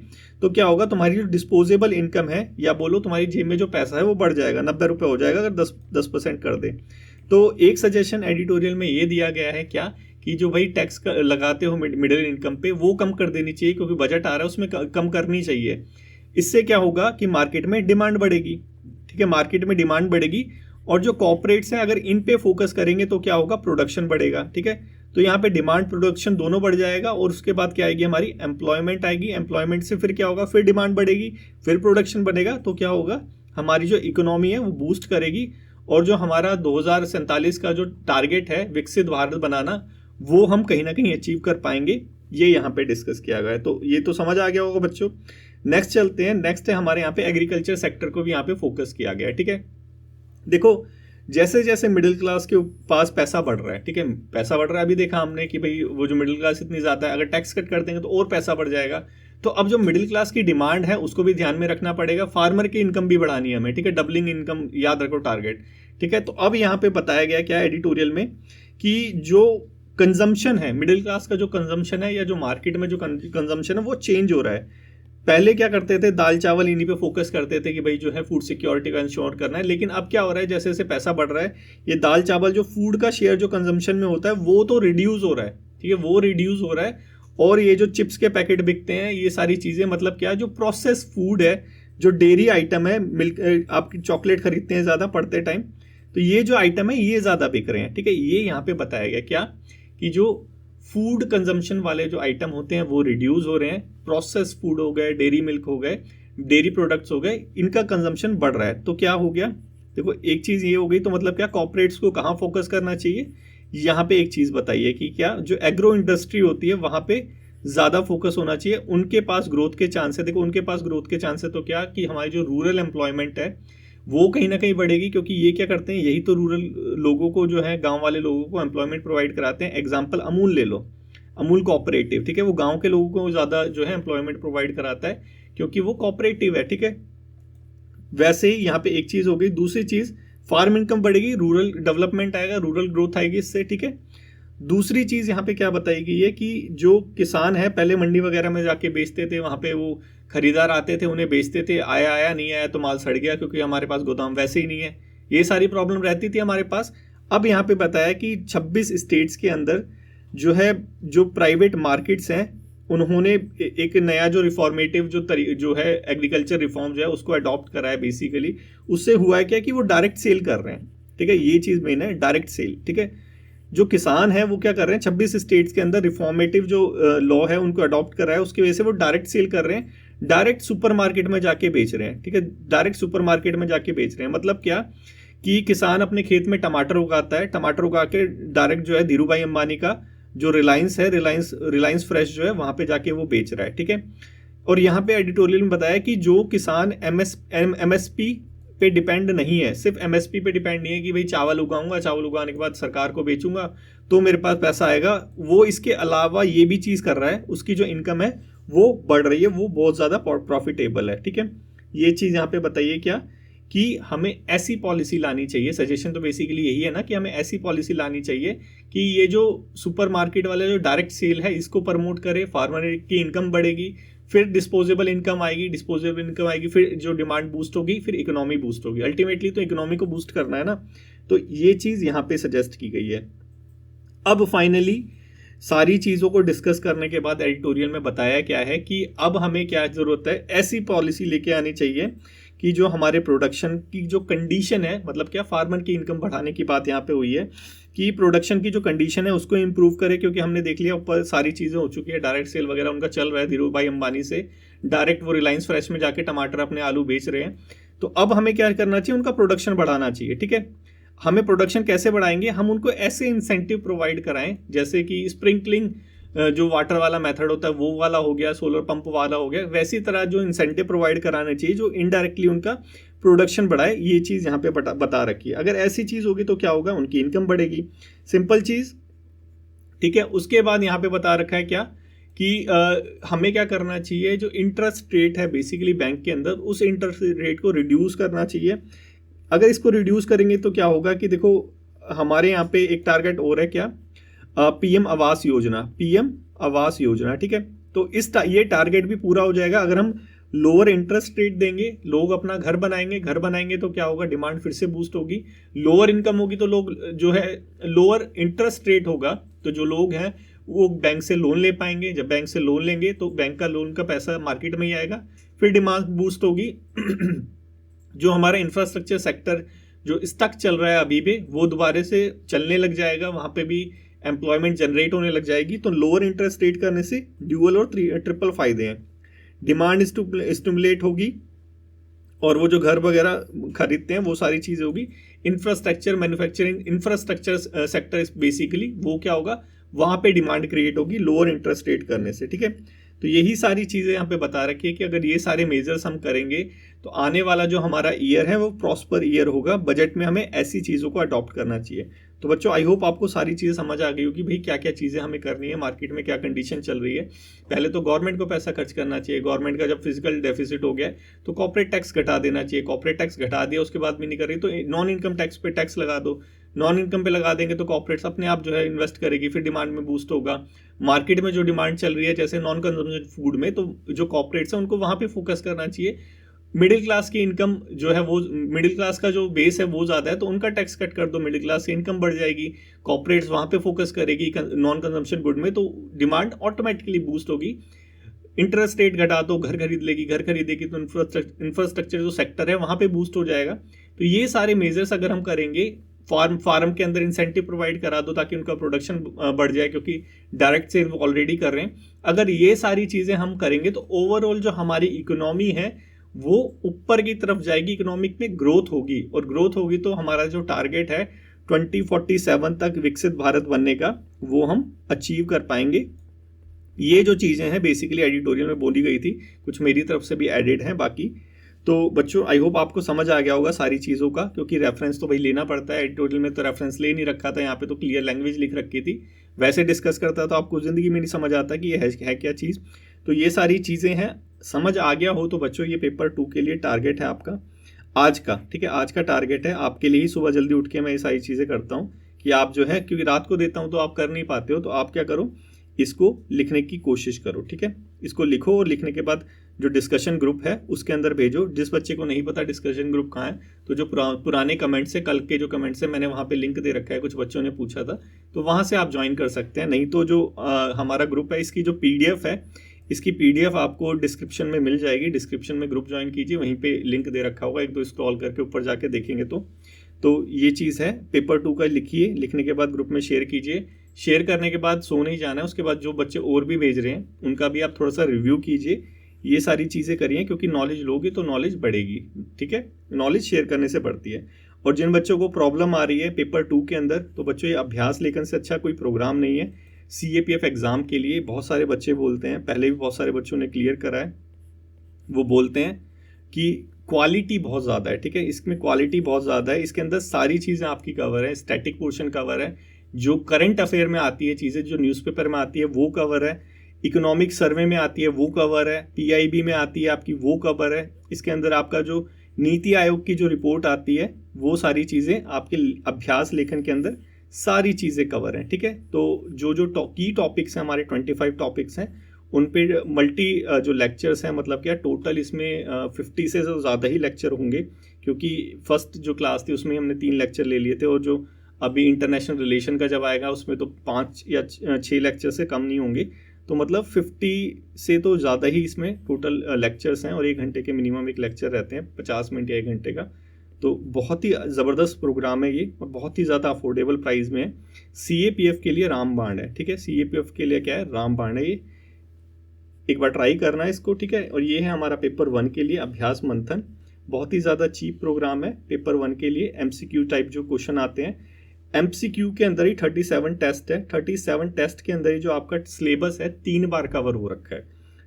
तो क्या होगा, तुम्हारी जो डिस्पोजेबल इनकम है, या बोलो तुम्हारी जेब में जो पैसा है वो बढ़ जाएगा, 90 रुपए हो जाएगा अगर 10% कर दे। तो एक सजेशन एडिटोरियल में ये दिया गया है क्या, कि जो भाई टैक्स लगाते हो मिडिल इनकम पे, वो कम कर देनी चाहिए, क्योंकि बजट आ रहा है उसमें कम करनी चाहिए। इससे क्या होगा कि मार्केट में डिमांड बढ़ेगी। ठीक है, मार्केट में डिमांड बढ़ेगी, और जो कॉर्पोरेट्स हैं अगर इन पे फोकस करेंगे तो क्या होगा, प्रोडक्शन बढ़ेगा। ठीक है, तो यहाँ पे डिमांड प्रोडक्शन दोनों बढ़ जाएगा, और उसके बाद क्या आएगी, हमारी एम्प्लॉयमेंट आएगी। एम्प्लॉयमेंट से फिर क्या होगा, फिर डिमांड बढ़ेगी, फिर प्रोडक्शन बढ़ेगा, तो क्या होगा, हमारी जो इकोनॉमी है वो बूस्ट करेगी। और जो हमारा 2047 का जो टारगेट है विकसित भारत बनाना, वो हम कहीं ना कहीं अचीव कर पाएंगे। ये यहाँ पे डिस्कस किया गया है। तो ये तो समझ आ गया होगा बच्चों। नेक्स्ट चलते हैं। नेक्स्ट है हमारे यहाँ पे एग्रीकल्चर सेक्टर को भी यहाँ पे फोकस किया गया है। ठीक है, देखो जैसे जैसे मिडिल क्लास के पास पैसा बढ़ रहा है, ठीक है, पैसा बढ़ रहा है, अभी देखा हमने कि भाई वो जो मिडिल क्लास इतनी ज़्यादा है, अगर टैक्स कट कर देंगे तो और पैसा बढ़ जाएगा। तो अब जो मिडिल क्लास की डिमांड है उसको भी ध्यान में रखना पड़ेगा, फार्मर की इनकम भी बढ़ानी है हमें, ठीक है, डबलिंग इनकम याद रखो टारगेट। ठीक है, तो अब यहाँ पे बताया गया क्या एडिटोरियल में कि जो कंजम्पशन है, मिडिल क्लास का जो कंजम्पशन है या जो मार्केट में जो कंजम्पशन है वो चेंज हो रहा है। पहले क्या करते थे, दाल चावल इन्हीं पे फोकस करते थे कि भाई जो है फूड सिक्योरिटी का इंश्योर करना है, लेकिन अब क्या हो रहा है, जैसे जैसे पैसा बढ़ रहा है, ये दाल चावल जो फूड का शेयर जो कंजम्पशन में होता है वो तो रिड्यूस हो रहा है, ठीक है, वो रिड्यूस हो रहा है। और ये जो चिप्स के पैकेट बिकते हैं, ये सारी चीज़ें, मतलब क्या, जो प्रोसेस फूड है, जो डेयरी आइटम है, मिल्क, आप चॉकलेट खरीदते हैं ज़्यादा पढ़ते टाइम, तो ये जो आइटम है ये ज़्यादा बिक रहे हैं। ठीक है, ये यहाँ पे बताया गया क्या कि जो फूड कंजम्पशन वाले जो आइटम होते हैं वो रिड्यूस हो रहे हैं, प्रोसेस फूड हो गए, डेयरी मिल्क हो गए, डेयरी प्रोडक्ट्स हो गए, इनका कंजम्पशन बढ़ रहा है। तो क्या हो गया, देखो एक चीज़ ये हो गई, तो मतलब क्या, कॉर्पोरेट्स को कहाँ फोकस करना चाहिए, यहाँ पे एक चीज़ बताइए कि क्या जो एग्रो इंडस्ट्री होती है वहाँ पे ज़्यादा फोकस होना चाहिए, उनके पास ग्रोथ के चांस है। देखो उनके पास ग्रोथ के चांस है तो क्या कि हमारी जो रूरल एम्प्लॉयमेंट है वो कहीं ना कहीं बढ़ेगी, क्योंकि ये क्या करते हैं, यही तो रूरल लोगों को, जो है गांव वाले लोगों को एम्प्लॉयमेंट प्रोवाइड कराते हैं। एग्जांपल अमूल ले लो, अमूल कोऑपरेटिव, ठीक है, वो गांव के लोगों को ज़्यादा जो है एम्प्लॉयमेंट प्रोवाइड कराता है क्योंकि वो कोऑपरेटिव है। ठीक है, वैसे ही यहाँ पे एक चीज़ हो गई। दूसरी चीज़, फार्म इनकम बढ़ेगी, रूरल डेवलपमेंट आएगा, रूरल ग्रोथ आएगी इससे। ठीक है, दूसरी चीज़ यहाँ पे क्या बताई गई है कि जो किसान है पहले मंडी वगैरह में जाके बेचते थे, वहाँ पे वो खरीदार आते थे, उन्हें बेचते थे, आया आया, नहीं आया तो माल सड़ गया क्योंकि हमारे पास गोदाम वैसे ही नहीं है, ये सारी प्रॉब्लम रहती थी हमारे पास। अब यहाँ पे बताया कि 26 स्टेट्स के अंदर जो है, जो प्राइवेट मार्केट्स हैं, उन्होंने एक नया जो रिफॉर्मेटिव जो है एग्रीकल्चर रिफॉर्म जो है उसको अडॉप्ट करा है बेसिकली। उससे हुआ है क्या कि वो डायरेक्ट सेल कर रहे हैं। ठीक है, ये चीज़ मेन है, डायरेक्ट सेल। ठीक है, जो किसान है वो क्या कर रहे हैं, 26 स्टेट्स के अंदर रिफॉर्मेटिव जो लॉ है उनको अडॉप्ट कर रहा है, उसकी वजह से वो डायरेक्ट सेल कर रहे हैं, डायरेक्ट सुपरमार्केट में जाके बेच रहे हैं। ठीक है, डायरेक्ट सुपरमार्केट में जाके बेच रहे हैं, मतलब क्या कि किसान अपने खेत में टमाटर उगाता है, टमाटर उगा के डायरेक्ट जो है धीरू भाई अंबानी का जो रिलायंस है, रिलायंस फ्रेश जो है वहाँ पे जाके वो बेच रहा है। ठीक है, और यहाँ पे एडिटोरियल में बताया कि जो किसान एमएसपी पे डिपेंड नहीं है, सिर्फ एमएसपी पे डिपेंड नहीं है कि भाई चावल उगाऊंगा, चावल उगाने के बाद सरकार को बेचूंगा तो मेरे पास पैसा आएगा, वो इसके अलावा ये भी चीज़ कर रहा है, उसकी जो इनकम है वो बढ़ रही है, वो बहुत ज़्यादा प्रॉफिटेबल है। ठीक है, ये चीज़ यहाँ पे बताइए क्या कि हमें ऐसी पॉलिसी लानी चाहिए। सजेशन तो बेसिकली यही है ना कि हमें ऐसी पॉलिसी लानी चाहिए कि ये जो सुपरमार्केट वाले जो डायरेक्ट सेल है इसको प्रमोट करे, फार्मर की इनकम बढ़ेगी, फिर डिस्पोजेबल इनकम आएगी, डिस्पोजेबल इनकम आएगी, फिर जो डिमांड बूस्ट होगी, फिर इकोनॉमी बूस्ट होगी। अल्टीमेटली तो इकोनॉमी को बूस्ट करना है ना, तो ये चीज़ यहाँ पे सजेस्ट की गई है। अब फाइनली सारी चीज़ों को डिस्कस करने के बाद एडिटोरियल में बताया क्या है कि अब हमें क्या ज़रूरत है, ऐसी पॉलिसी लेके आनी चाहिए कि जो हमारे प्रोडक्शन की जो कंडीशन है, मतलब क्या, फार्मर की इनकम बढ़ाने की बात यहाँ पे हुई है कि प्रोडक्शन की जो कंडीशन है उसको इम्प्रूव करे, क्योंकि हमने देख लिया ऊपर सारी चीज़ें हो चुकी है, डायरेक्ट सेल वगैरह उनका चल रहा है, धीरू भाई अंबानी से डायरेक्ट वो रिलायंस फ्रेश में जाके टमाटर अपने आलू बेच रहे हैं। तो अब हमें क्या करना चाहिए, उनका प्रोडक्शन बढ़ाना चाहिए। ठीक है, हमें प्रोडक्शन कैसे बढ़ाएंगे, हम उनको ऐसे इंसेंटिव प्रोवाइड कराएं जैसे कि स्प्रिंकलिंग जो वाटर वाला मेथड होता है वो वाला हो गया, सोलर पंप वाला हो गया, वैसी तरह जो इंसेंटिव प्रोवाइड कराना चाहिए जो इनडायरेक्टली उनका प्रोडक्शन बढ़ाए। ये चीज़ यहाँ पे बता रखी है। अगर ऐसी चीज़ होगी तो क्या होगा, उनकी इनकम बढ़ेगी, सिंपल चीज़। ठीक है, उसके बाद यहाँ पे बता रखा है क्या कि हमें क्या करना चाहिए, जो इंटरेस्ट रेट है बेसिकली बैंक के अंदर, उस इंटरेस्ट रेट को रिड्यूस करना चाहिए। अगर इसको रिड्यूस करेंगे तो क्या होगा कि देखो हमारे यहाँ पे एक टारगेट और है क्या, पीएम आवास योजना, पीएम आवास योजना। ठीक है, तो ये टारगेट भी पूरा हो जाएगा अगर हम लोअर इंटरेस्ट रेट देंगे, लोग अपना घर बनाएंगे तो क्या होगा, डिमांड फिर से बूस्ट होगी। लोअर इनकम होगी तो लोग जो है, लोअर इंटरेस्ट रेट होगा तो जो लोग हैं वो बैंक से लोन ले पाएंगे, जब बैंक से लोन लेंगे तो बैंक का लोन का पैसा मार्केट में ही आएगा, फिर डिमांड बूस्ट होगी। जो हमारा इंफ्रास्ट्रक्चर सेक्टर जो स्टक चल रहा है अभी भी, वो दोबारा से चलने लग जाएगा, वहाँ पे भी एम्प्लॉयमेंट जनरेट होने लग जाएगी। तो लोअर इंटरेस्ट रेट करने से ड्यूअल और ट्रिपल फायदे हैं, डिमांड स्टिमुलेट होगी और वो जो घर वगैरह खरीदते हैं वो सारी चीज़ें होगी। Infrastructure manufacturing infrastructure sector basically वो क्या होगा, वहाँ पे डिमांड क्रिएट होगी लोअर इंटरेस्ट रेट करने से, ठीक है। तो यही सारी चीज़ें यहाँ पे बता रखी है कि अगर ये सारे मेजर्स हम करेंगे तो आने वाला जो हमारा ईयर है वो प्रॉस्पर ईयर होगा। बजट में हमें ऐसी चीज़ों को अडॉप्ट करना चाहिए। तो बच्चों आई होप आपको सारी चीज़ें समझ आ गई होगी भाई क्या क्या चीज़ें हमें करनी है, मार्केट में क्या कंडीशन चल रही है। पहले तो गवर्नमेंट को पैसा खर्च करना चाहिए। गवर्नमेंट का जब फिजिकल डेफिसिट हो गया तो कॉर्पोरेट टैक्स घटा देना चाहिए। कॉर्पोरेट टैक्स घटा दिया उसके बाद भी नहीं कर रही तो नॉन इनकम टैक्स पे टैक्स लगा दो। नॉन इनकम पे लगा देंगे तो कॉर्पोरेट्स अपने आप जो है इन्वेस्ट करेगी, फिर डिमांड में बूस्ट होगा। मार्केट में जो डिमांड चल रही है जैसे नॉन कंजम्पशन फूड में, तो जो कॉर्पोरेट्स हैं उनको वहाँ पे फोकस करना चाहिए। मिडिल क्लास की इनकम जो है वो, मिडिल क्लास का जो बेस है वो ज़्यादा है तो उनका टैक्स कट कर दो, मिडिल क्लास की इनकम बढ़ जाएगी। कॉर्पोरेट्स वहाँ पे फोकस करेगी नॉन कंजम्पशन गुड में, तो डिमांड ऑटोमेटिकली बूस्ट होगी। इंटरेस्ट रेट घटा दो, घर खरीद लेगी, घर खरीदेगी तो इंफ्रास्ट्रक्चर जो सेक्टर है वहाँ पे बूस्ट हो जाएगा। तो ये सारे मेजर्स अगर हम करेंगे, फार्म के अंदर इंसेंटिव प्रोवाइड करा दो ताकि उनका प्रोडक्शन बढ़ जाए, क्योंकि डायरेक्ट सेल वो ऑलरेडी कर रहे हैं। अगर ये सारी चीज़ें हम करेंगे तो ओवरऑल जो हमारी इकोनॉमी है वो ऊपर की तरफ जाएगी, इकोनॉमिक में ग्रोथ होगी। और ग्रोथ होगी तो हमारा जो टारगेट है 2047 तक विकसित भारत बनने का वो हम अचीव कर पाएंगे। ये जो चीज़ें हैं बेसिकली एडिटोरियल में बोली गई थी, कुछ मेरी तरफ से भी एडिड हैं बाकी। तो बच्चों आई होप आपको समझ आ गया होगा सारी चीज़ों का, क्योंकि रेफरेंस तो भाई लेना पड़ता है। एडिटोरियल में तो रेफरेंस ले नहीं रखा था, यहाँ पे तो क्लियर लैंग्वेज लिख रखी थी। वैसे डिस्कस करता तो आपको ज़िंदगी में नहीं समझ आता कि ये है क्या चीज़। तो ये सारी चीज़ें हैं, समझ आ गया हो तो बच्चों ये पेपर 2 के लिए टारगेट है आपका आज का, ठीक है। आज का टारगेट है आपके लिए ही, सुबह जल्दी उठ के मैं ये सारी चीज़ें करता हूँ कि आप जो है, क्योंकि रात को देता हूँ तो आप कर नहीं पाते हो, तो आप क्या करो, इसको लिखने की कोशिश करो, ठीक है। इसको लिखो और लिखने के बाद जो डिस्कशन ग्रुप है उसके अंदर भेजो। जिस बच्चे को नहीं पता डिस्कशन ग्रुप कहाँ है, तो जो पुराने कमेंट्स है, कल के जो कमेंट्स है, मैंने वहाँ पे लिंक दे रखा है, कुछ बच्चों ने पूछा था, तो वहाँ से आप ज्वाइन कर सकते हैं। नहीं तो जो हमारा ग्रुप है इसकी जो PDF है, इसकी PDF आपको डिस्क्रिप्शन में मिल जाएगी। डिस्क्रिप्शन में ग्रुप ज्वाइन कीजिए, वहीं पे लिंक दे रखा होगा, एक दो स्क्रॉल करके ऊपर जाके देखेंगे तो ये चीज़ है। पेपर 2 का लिखिए, लिखने के बाद ग्रुप में शेयर कीजिए। शेयर करने के बाद सो नहीं जाना है, उसके बाद जो बच्चे और भी भेज रहे हैं उनका भी आप थोड़ा सा रिव्यू कीजिए। ये सारी चीज़ें करिए, क्योंकि नॉलेज लोगे तो नॉलेज बढ़ेगी, ठीक है। नॉलेज शेयर करने से बढ़ती है। और जिन बच्चों को प्रॉब्लम आ रही है पेपर 2 के अंदर, तो बच्चों ये अभ्यास लेखन से अच्छा कोई प्रोग्राम नहीं है। CAPF एग्ज़ाम के लिए बहुत सारे बच्चे बोलते हैं, पहले भी बहुत सारे बच्चों ने क्लियर करा है, वो बोलते हैं कि क्वालिटी बहुत ज़्यादा है, ठीक है। इसमें क्वालिटी बहुत ज़्यादा है, इसके अंदर सारी चीज़ें आपकी कवर है। स्टैटिक पोर्शन कवर है, जो करंट अफेयर में आती है चीज़ें, जो न्यूज़पेपर में आती है वो कवर है, इकोनॉमिक सर्वे में आती है वो कवर है, PIB में आती है आपकी वो कवर है। इसके अंदर आपका जो नीति आयोग की जो रिपोर्ट आती है वो सारी चीज़ें आपके अभ्यास लेखन के अंदर सारी चीज़ें कवर हैं, ठीक है। तो जो की टॉपिक्स हैं, हमारे 25 टॉपिक्स हैं, उन पे मल्टी जो लेक्चर्स हैं, मतलब क्या टोटल इसमें 50 से ज़्यादा ही लेक्चर होंगे, क्योंकि फर्स्ट जो क्लास थी उसमें हमने 3 लेक्चर ले लिए थे, और जो अभी इंटरनेशनल रिलेशन का जब आएगा उसमें तो 5 या 6 लेक्चर से कम नहीं होंगे। तो मतलब 50 से तो ज़्यादा ही इसमें टोटल लेक्चर्स हैं, और 1 घंटे के मिनिमम एक लेक्चर रहते हैं, 50 मिनट या 1 घंटे का। तो बहुत ही ज़बरदस्त प्रोग्राम है ये, और बहुत ही ज़्यादा अफोर्डेबल प्राइस में है। CAPF के लिए रामबाण है, ठीक है। CAPF के लिए क्या है, रामबाण है ये। एक बार ट्राई करना है इसको, ठीक है। और ये है हमारा पेपर 1 के लिए अभ्यास मंथन, बहुत ही ज़्यादा चीप प्रोग्राम है पेपर 1 के लिए। MCQ टाइप जो क्वेश्चन आते हैं, MCQ के अंदर ही 37 टेस्ट है। 37 टेस्ट के अंदर ही जो आपका सिलेबस है 3 बार कवर हो रखा है।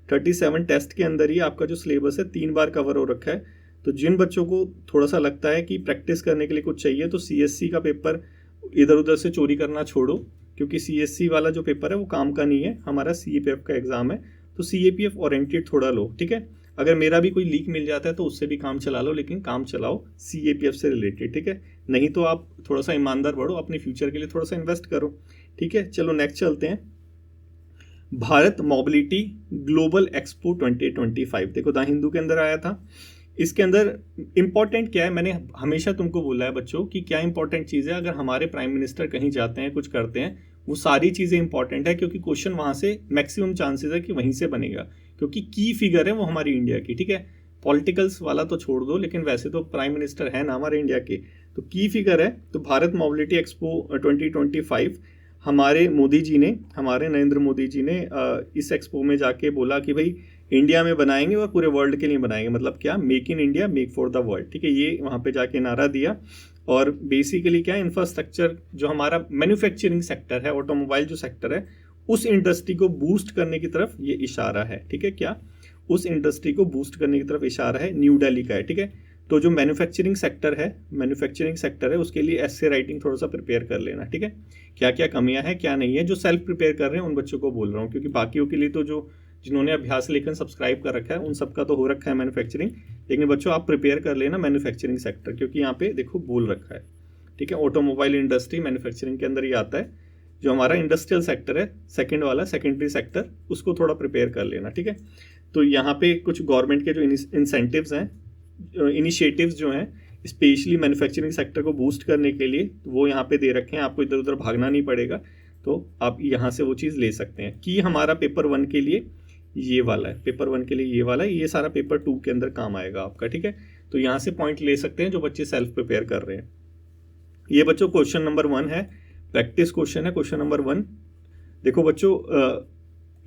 37 टेस्ट के अंदर ही आपका जो सिलेबस है 3 बार कवर हो रखा है। तो जिन बच्चों को थोड़ा सा लगता है कि प्रैक्टिस करने के लिए कुछ चाहिए, तो CSC का पेपर इधर उधर से चोरी करना छोड़ो, क्योंकि CSC वाला जो पेपर है वो काम का नहीं है, हमारा CAPF का एग्ज़ाम है। तो CAPF ओरिएंटेड थोड़ा लो, ठीक है। अगर मेरा भी कोई लीक मिल जाता है तो उससे भी काम चला लो, लेकिन काम चलाओ CAPF से रिलेटेड, ठीक है। नहीं तो आप थोड़ा सा ईमानदार बढ़ो, अपने फ्यूचर के लिए थोड़ा सा इन्वेस्ट करो, ठीक है। चलो नेक्स्ट चलते हैं। भारत मोबिलिटी ग्लोबल एक्सपो 2025, देखो द हिंदू के अंदर आया था। इसके अंदर इंपॉर्टेंट क्या है, मैंने हमेशा तुमको बोला है बच्चों कि क्या इंपॉर्टेंट चीज़ है। अगर हमारे प्राइम मिनिस्टर कहीं जाते हैं, कुछ करते हैं, वो सारी चीज़ें इंपॉर्टेंट है, क्योंकि क्वेश्चन वहाँ से मैक्सिमम चांसेस है कि वहीं से बनेगा, क्योंकि की फिगर है वो हमारी इंडिया की, ठीक है। पॉलिटिकल्स वाला तो छोड़ दो, लेकिन वैसे तो प्राइम मिनिस्टर है ना हमारे इंडिया के, तो की फिगर है। तो भारत मोबिलिटी एक्सपो 2025 हमारे मोदी जी ने, हमारे नरेंद्र मोदी जी ने इस एक्सपो में जाके बोला कि भाई इंडिया में बनाएंगे और पूरे वर्ल्ड के लिए बनाएंगे। मतलब क्या, make in India, make for the world, ठीक है। ये वहाँ पे जाके नारा दिया, और बेसिकली क्या है, इंफ्रास्ट्रक्चर जो हमारा मैन्युफैक्चरिंग सेक्टर है, ऑटोमोबाइल जो सेक्टर है, उस इंडस्ट्री को बूस्ट करने की तरफ ये इशारा है। ठीक है, क्या उस इंडस्ट्री को बूस्ट करने की तरफ इशारा है, न्यू दिल्ली का है। ठीक है, तो जो मैन्युफैक्चरिंग सेक्टर है उसके लिए ऐसे राइटिंग थोड़ा सा प्रिपेयर कर लेना। ठीक है, क्या क्या कमियां हैं क्या नहीं है, जो सेल्फ प्रिपेयर कर रहे हैं उन बच्चों को बोल रहा हूँ, क्योंकि बाकियों के लिए तो जो जिन्होंने अभ्यास लेखन सब्सक्राइब कर रखा है उन सबका तो हो रखा है मैन्युफैक्चरिंग, लेकिन बच्चों आप प्रिपेयर कर लेना मैन्युफैक्चरिंग सेक्टर, क्योंकि यहाँ पे देखो बोल रखा है। ठीक है, ऑटोमोबाइल इंडस्ट्री मैन्युफैक्चरिंग के अंदर ही आता है। जो हमारा इंडस्ट्रियल सेक्टर है सेकंड वाला, सेकेंडरी सेक्टर, उसको थोड़ा प्रिपेयर कर लेना। ठीक है, तो यहाँ पे कुछ गवर्नमेंट के जो इंसेंटिव्स हैं, इनिशिएटिव्स जो हैं स्पेशली मैन्युफैक्चरिंग सेक्टर को बूस्ट करने के लिए, वो यहाँ पे दे रखे हैं, आपको इधर उधर भागना नहीं पड़ेगा, तो आप यहाँ से वो चीज़ ले सकते हैं। कि हमारा पेपर 1 के लिए ये वाला है, पेपर 1 के लिए ये वाला है, ये सारा पेपर 2 के अंदर काम आएगा आपका। ठीक है, तो यहाँ से पॉइंट ले सकते हैं जो बच्चे सेल्फ प्रिपेयर कर रहे हैं। ये बच्चों क्वेश्चन नंबर 1 है, प्रैक्टिस क्वेश्चन है, क्वेश्चन नंबर 1। देखो बच्चों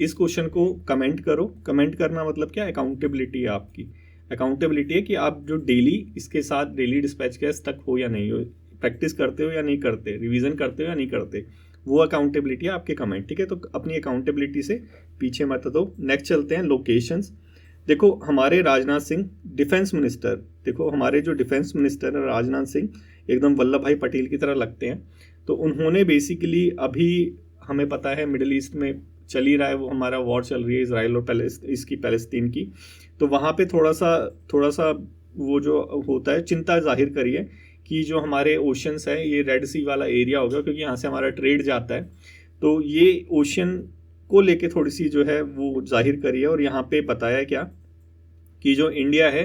इस क्वेश्चन को कमेंट करो। कमेंट करना मतलब क्या, अकाउंटेबिलिटी है आपकी। अकाउंटेबिलिटी है कि आप जो डेली इसके साथ डेली डिस्पैच के स्टक हो या नहीं हो, प्रैक्टिस करते हो या नहीं करते, रिवीजन करते हो या नहीं करते, वो अकाउंटेबिलिटी है आपके कमेंट। ठीक है, तो अपनी अकाउंटेबिलिटी से पीछे मत दो। नेक्स्ट चलते हैं लोकेशंस। देखो हमारे राजनाथ सिंह डिफेंस मिनिस्टर, देखो हमारे जो डिफेंस मिनिस्टर है राजनाथ सिंह एकदम वल्लभ भाई पटेल की तरह लगते हैं। तो उन्होंने बेसिकली अभी हमें पता है मिडिल ईस्ट में चल ही रहा है, वो हमारा वॉर चल रही है इजराइल और इसकी पैलेस्तीन की, तो वहाँ पे थोड़ा सा वो जो होता है चिंता जाहिर करी है कि जो हमारे ओशंस है ये रेड सी वाला एरिया होगा, क्योंकि यहाँ से हमारा ट्रेड जाता है, तो ये ओशन को लेके थोड़ी सी जो है वो जाहिर करी है। और यहाँ पे बताया क्या कि जो इंडिया है,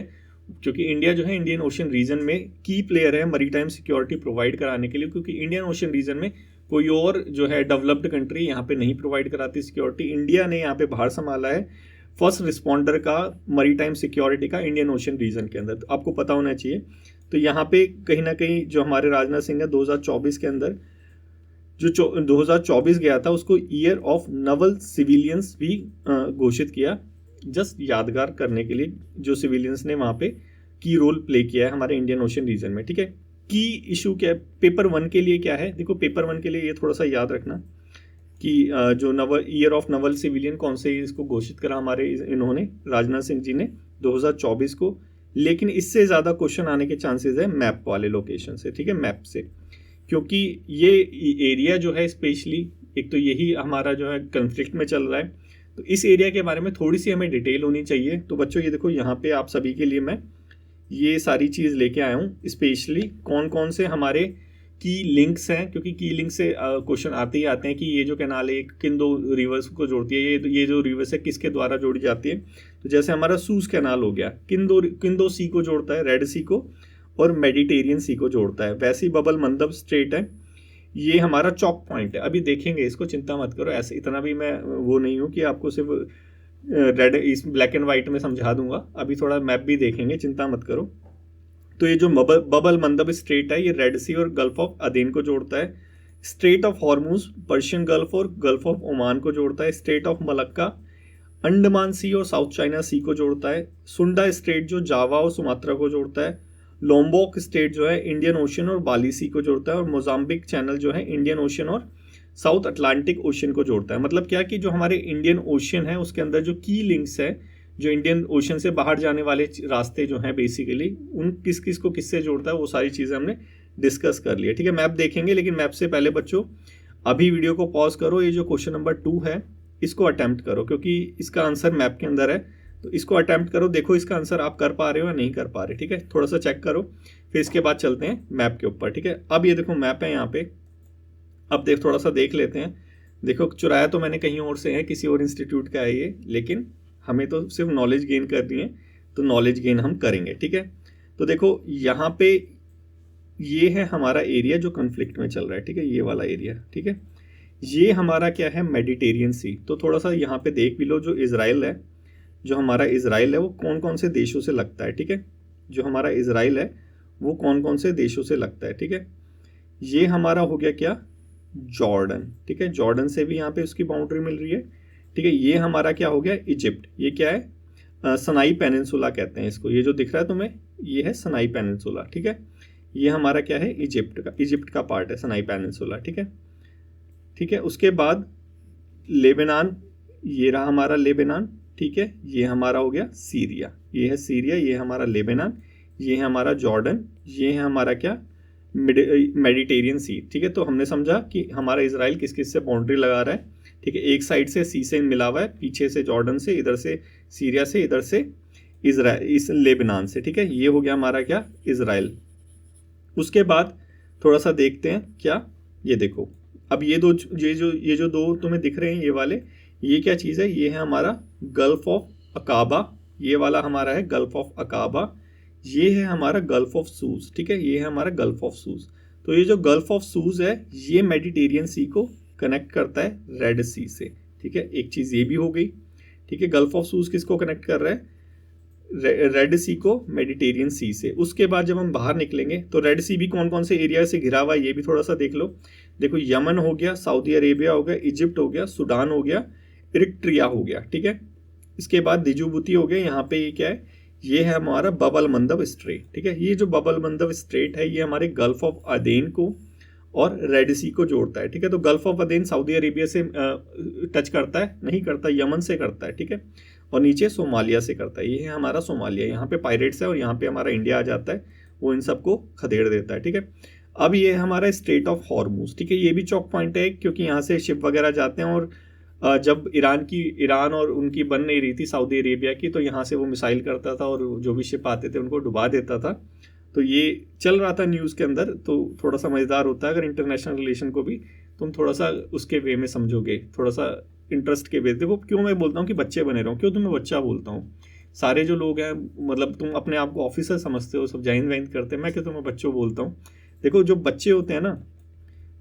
क्योंकि इंडिया जो है इंडियन ओशन रीजन में की प्लेयर है मरीटाइम सिक्योरिटी प्रोवाइड कराने के लिए, क्योंकि इंडियन ओशन रीजन में कोई और जो है डेवलप्ड कंट्री यहाँ पे नहीं प्रोवाइड कराती सिक्योरिटी। इंडिया ने यहाँ पे बाहर संभाला है फर्स्ट रिस्पॉन्डर का मरीटाइम सिक्योरिटी का इंडियन ओशन रीजन के अंदर, तो आपको पता होना चाहिए। तो यहाँ पे कहीं ना कहीं जो हमारे राजनाथ सिंह है 2024 के अंदर जो 2024 गया था उसको ईयर ऑफ नवल सिविलियंस भी घोषित किया, जस्ट यादगार करने के लिए जो सिविलियंस ने वहाँ पे की रोल प्ले किया है हमारे इंडियन ओशन रीजन में। ठीक है, की इशू क्या है पेपर 1 के लिए क्या है, देखो पेपर 1 के लिए ये थोड़ा सा याद रखना कि जो Naval year of Naval civilian कौन से इसको घोषित करा हमारे इन्होंने राजनाथ सिंह जी ने 2024 को, लेकिन इससे ज़्यादा क्वेश्चन आने के चांसेस है मैप वाले लोकेशन से। ठीक है, मैप से, क्योंकि ये एरिया जो है स्पेशली एक तो यही हमारा जो है कन्फ्लिक्ट में चल रहा है, तो इस एरिया के बारे में थोड़ी सी हमें डिटेल होनी चाहिए। तो बच्चों ये देखो यहाँ पे आप सभी के लिए मैं ये सारी चीज़ लेके आया हूँ, स्पेशली कौन कौन से हमारे की लिंक्स हैं, क्योंकि की लिंक से क्वेश्चन आते ही आते हैं कि ये जो कैनाल है किन 2 रिवर्स को जोड़ती है, ये जो रिवर्स है किसके द्वारा जोड़ी जाती है। तो जैसे हमारा सूज कैनाल हो गया, किन दो सी को जोड़ता है, रेड सी को और मेडिटेरियन सी को जोड़ता है। वैसे ही बबल मंदब स्ट्रेट है, ये हमारा चॉक पॉइंट है, अभी देखेंगे इसको, चिंता मत करो, ऐसे इतना भी मैं वो नहीं हूँ कि आपको सिर्फ रेड इस ब्लैक एंड वाइट में समझा दूंगा, अभी थोड़ा मैप भी देखेंगे, चिंता मत करो। तो ये जो बबल मंदब स्ट्रेट है ये रेड सी और गल्फ ऑफ अदेन को जोड़ता है। Straight of Hormuz Persian gulf और गल्फ ऑफ ओमान को जोड़ता है। स्ट्रेट ऑफ मलक्का अंडमान सी और साउथ चाइना सी को जोड़ता है। सुंडा स्ट्रेट जो जावा और सुमात्रा को जोड़ता है। लोम्बोक स्टेट जो है इंडियन ओशन और बाली सी को जोड़ता है। और मोजाम्बिक चैनल जो है इंडियन ओशन और साउथ अटलांटिक ओशन को जोड़ता है। मतलब क्या कि जो हमारे इंडियन ओशन है उसके अंदर जो की लिंक्स है, जो इंडियन ओशन से बाहर जाने वाले रास्ते जो हैं बेसिकली उन किस किस को किससे जोड़ता है, वो सारी चीज़ें हमने डिस्कस कर लिया। ठीक है, मैप देखेंगे, लेकिन मैप से पहले बच्चों अभी वीडियो को पॉज करो, ये जो क्वेश्चन नंबर 2 है इसको अटेम्प्ट करो, क्योंकि इसका आंसर मैप के अंदर है, तो इसको अटेम्प्ट करो, देखो इसका आंसर आप कर पा रहे हो या नहीं कर पा रहे। ठीक है, थोड़ा सा चेक करो, फिर इसके बाद चलते हैं मैप के ऊपर। ठीक है, अब ये देखो मैप है यहाँ पे, अब थोड़ा सा देख लेते हैं। देखो चुराया तो मैंने कहीं और से है, किसी और इंस्टीट्यूट का है ये, लेकिन हमें तो सिर्फ नॉलेज गेन करनी है, तो नॉलेज गेन हम करेंगे। ठीक है, तो देखो यहाँ पे ये है हमारा एरिया जो कन्फ्लिक्ट में चल रहा है। ठीक है, ये वाला एरिया। ठीक है, ये हमारा क्या है, मेडिटेरियन सी। तो थोड़ा सा यहाँ पे देख भी लो, जो इजराइल है, जो हमारा इजराइल है वो कौन कौन से देशों से लगता है। ठीक है, जो हमारा इजराइल है वो कौन कौन से देशों से लगता है। ठीक है, ये हमारा हो गया क्या, जॉर्डन। ठीक है, जॉर्डन से भी यहाँ पे उसकी बाउंड्री मिल रही है। ठीक है, ये हमारा क्या हो गया, इजिप्ट। ये क्या है, सनाई पेनिनसुला कहते हैं इसको, ये जो दिख रहा है तुम्हें ये है सनाई पेनिनसुला। ठीक है, ये हमारा क्या है, इजिप्ट का पार्ट है सनाई पेनिनसुला, ठीक है। ठीक है, उसके बाद लेबनान, ये रहा हमारा लेबनान, ठीक है। ये हमारा हो गया सीरिया, ये है सीरिया, ये हमारा लेबनान, ये है हमारा जॉर्डन, ये है हमारा क्या, मेडिटेरियन सी, ठीक है। तो हमने समझा कि हमारा इजराइल किस किस से बाउंड्री लगा रहा है, ठीक है। एक साइड से सी से मिला हुआ है, पीछे से जॉर्डन से, इधर से सीरिया से, इधर से इजराइल, इस लेबनान से, ठीक है। ये हो गया हमारा क्या, इजराइल। उसके बाद थोड़ा सा देखते हैं क्या, ये देखो, अब ये जो दो तुम्हें दिख रहे हैं ये वाले, ये क्या चीज़ है, ये है हमारा गल्फ ऑफ अकाबा, ये वाला हमारा है गल्फ ऑफ अकाबा, ये है हमारा गल्फ ऑफ सूज, ठीक है। ये है हमारा गल्फ ऑफ सूज। तो ये जो गल्फ ऑफ सूज है ये मेडिटेरियन सी को कनेक्ट करता है रेड सी से, ठीक है। एक चीज़ ये भी हो गई, ठीक है। गल्फ ऑफ सूज किसको कनेक्ट कर रहा है, रेड सी को मेडिटेरियन सी से। उसके बाद जब हम बाहर निकलेंगे तो रेड सी भी कौन कौन से एरिया से घिरा हुआ है ये भी थोड़ा सा देख लो। देखो, यमन हो गया, सऊदी अरेबिया हो गया, इजिप्ट हो गया, सूडान हो गया, इरिट्रिया हो गया, ठीक है। इसके बाद दिजुबुती हो गया, यहाँ पे ये क्या है, ये है हमारा बबल मंदब स्ट्रेट, ठीक है। ये जो बबल मंदब स्ट्रेट है ये हमारे गल्फ ऑफ अदेन को और रेड सी को जोड़ता है, ठीक है। तो गल्फ ऑफ अदेन सऊदी अरेबिया से टच करता है, नहीं करता, यमन से करता है, ठीक है। और नीचे सोमालिया से करता है, ये है हमारा सोमालिया, यहाँ पे पायरेट्स है और यहाँ पे हमारा इंडिया आ जाता है, वो इन सबको खदेड़ देता है, ठीक है। अब ये है हमारा स्ट्रेट ऑफ हॉर्मूज, ठीक है। ये भी चौक पॉइंट है क्योंकि यहाँ से शिप वगैरह जाते हैं, और जब ईरान और उनकी बन नहीं रही थी सऊदी अरेबिया की, तो यहाँ से वो मिसाइल करता था और जो भी शिप आते थे उनको डुबा देता था। तो ये चल रहा था न्यूज़ के अंदर, तो थोड़ा समझदार होता है अगर इंटरनेशनल रिलेशन को भी तुम थोड़ा सा उसके वे में समझोगे, थोड़ा सा इंटरेस्ट के बेस। देखो क्यों मैं बोलता हूँ कि बच्चे बने रहो, क्यों तुम्हें बच्चा बोलता हूँ, सारे जो लोग हैं मतलब तुम अपने आप को ऑफिसर समझते हो, सब जॉइन वाइन करते हैं, मैं क्यों तुम्हें बच्चों बोलता हूँ। देखो जो बच्चे होते हैं ना,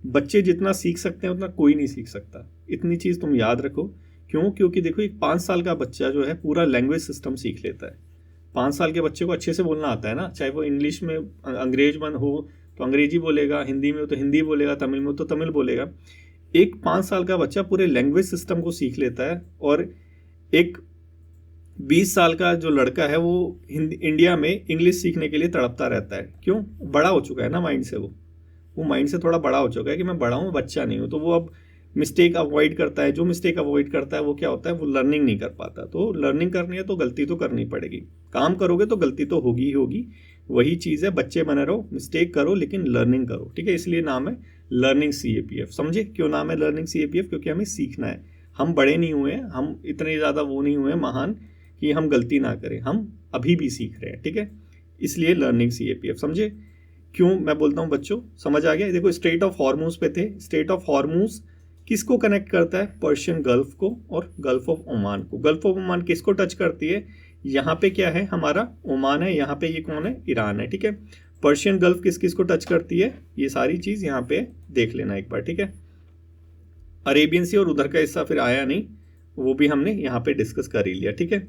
बच्चे जितना सीख सकते हैं उतना कोई नहीं सीख सकता, इतनी चीज़ तुम याद रखो। क्यों, क्योंकि देखो एक 5 साल का बच्चा जो है पूरा लैंग्वेज सिस्टम सीख लेता है। 5 साल के बच्चे को अच्छे से बोलना आता है ना, चाहे वो इंग्लिश में अंग्रेज मन हो तो अंग्रेजी बोलेगा, हिंदी में हो तो हिंदी बोलेगा, तमिल में हो तो तमिल बोलेगा। एक 5 साल का बच्चा पूरे लैंग्वेज सिस्टम को सीख लेता है, और एक 20 साल का जो लड़का है वो इंडिया में इंग्लिश सीखने के लिए तड़पता रहता है। क्यों, बड़ा हो चुका है ना माइंड से, वो माइंड से थोड़ा बड़ा हो चुका है कि मैं बड़ा हूँ, बच्चा नहीं हूँ। तो वो अब मिस्टेक अवॉइड करता है, जो मिस्टेक अवॉइड करता है वो क्या होता है, वो लर्निंग नहीं कर पाता। तो लर्निंग करनी है तो गलती तो करनी पड़ेगी, काम करोगे तो गलती तो होगी ही होगी, वही चीज़ है। बच्चे बने रहो, मिस्टेक करो लेकिन लर्निंग करो, ठीक है। इसलिए नाम है लर्निंग CAPF। समझे क्यों नाम है लर्निंग CAPF, क्योंकि हमें सीखना है। हम बड़े नहीं हुए हैं, हम इतने ज़्यादा वो नहीं हुए महान कि हम गलती ना करें, हम अभी भी सीख रहे हैं, ठीक है। इसलिए लर्निंग CAPF, समझे क्यों मैं बोलता हूँ बच्चों, समझ आ गया। देखो स्ट्रेट ऑफ हॉर्मूज पे थे, स्ट्रेट ऑफ हॉर्मूज किसको कनेक्ट करता है, पर्शियन गल्फ को और गल्फ ऑफ ओमान को। गल्फ ऑफ ओमान किसको टच करती है, यहाँ पे क्या है हमारा ओमान है, यहाँ पे ये कौन है, ईरान है, ठीक है। पर्शियन गल्फ किस किस को टच करती है, ये सारी चीज़ यहाँ पे देख लेना एक बार, ठीक है। अरेबियन सी और उधर का हिस्सा फिर आया नहीं, वो भी हमने यहाँ पे डिस्कस कर ही लिया, ठीक है।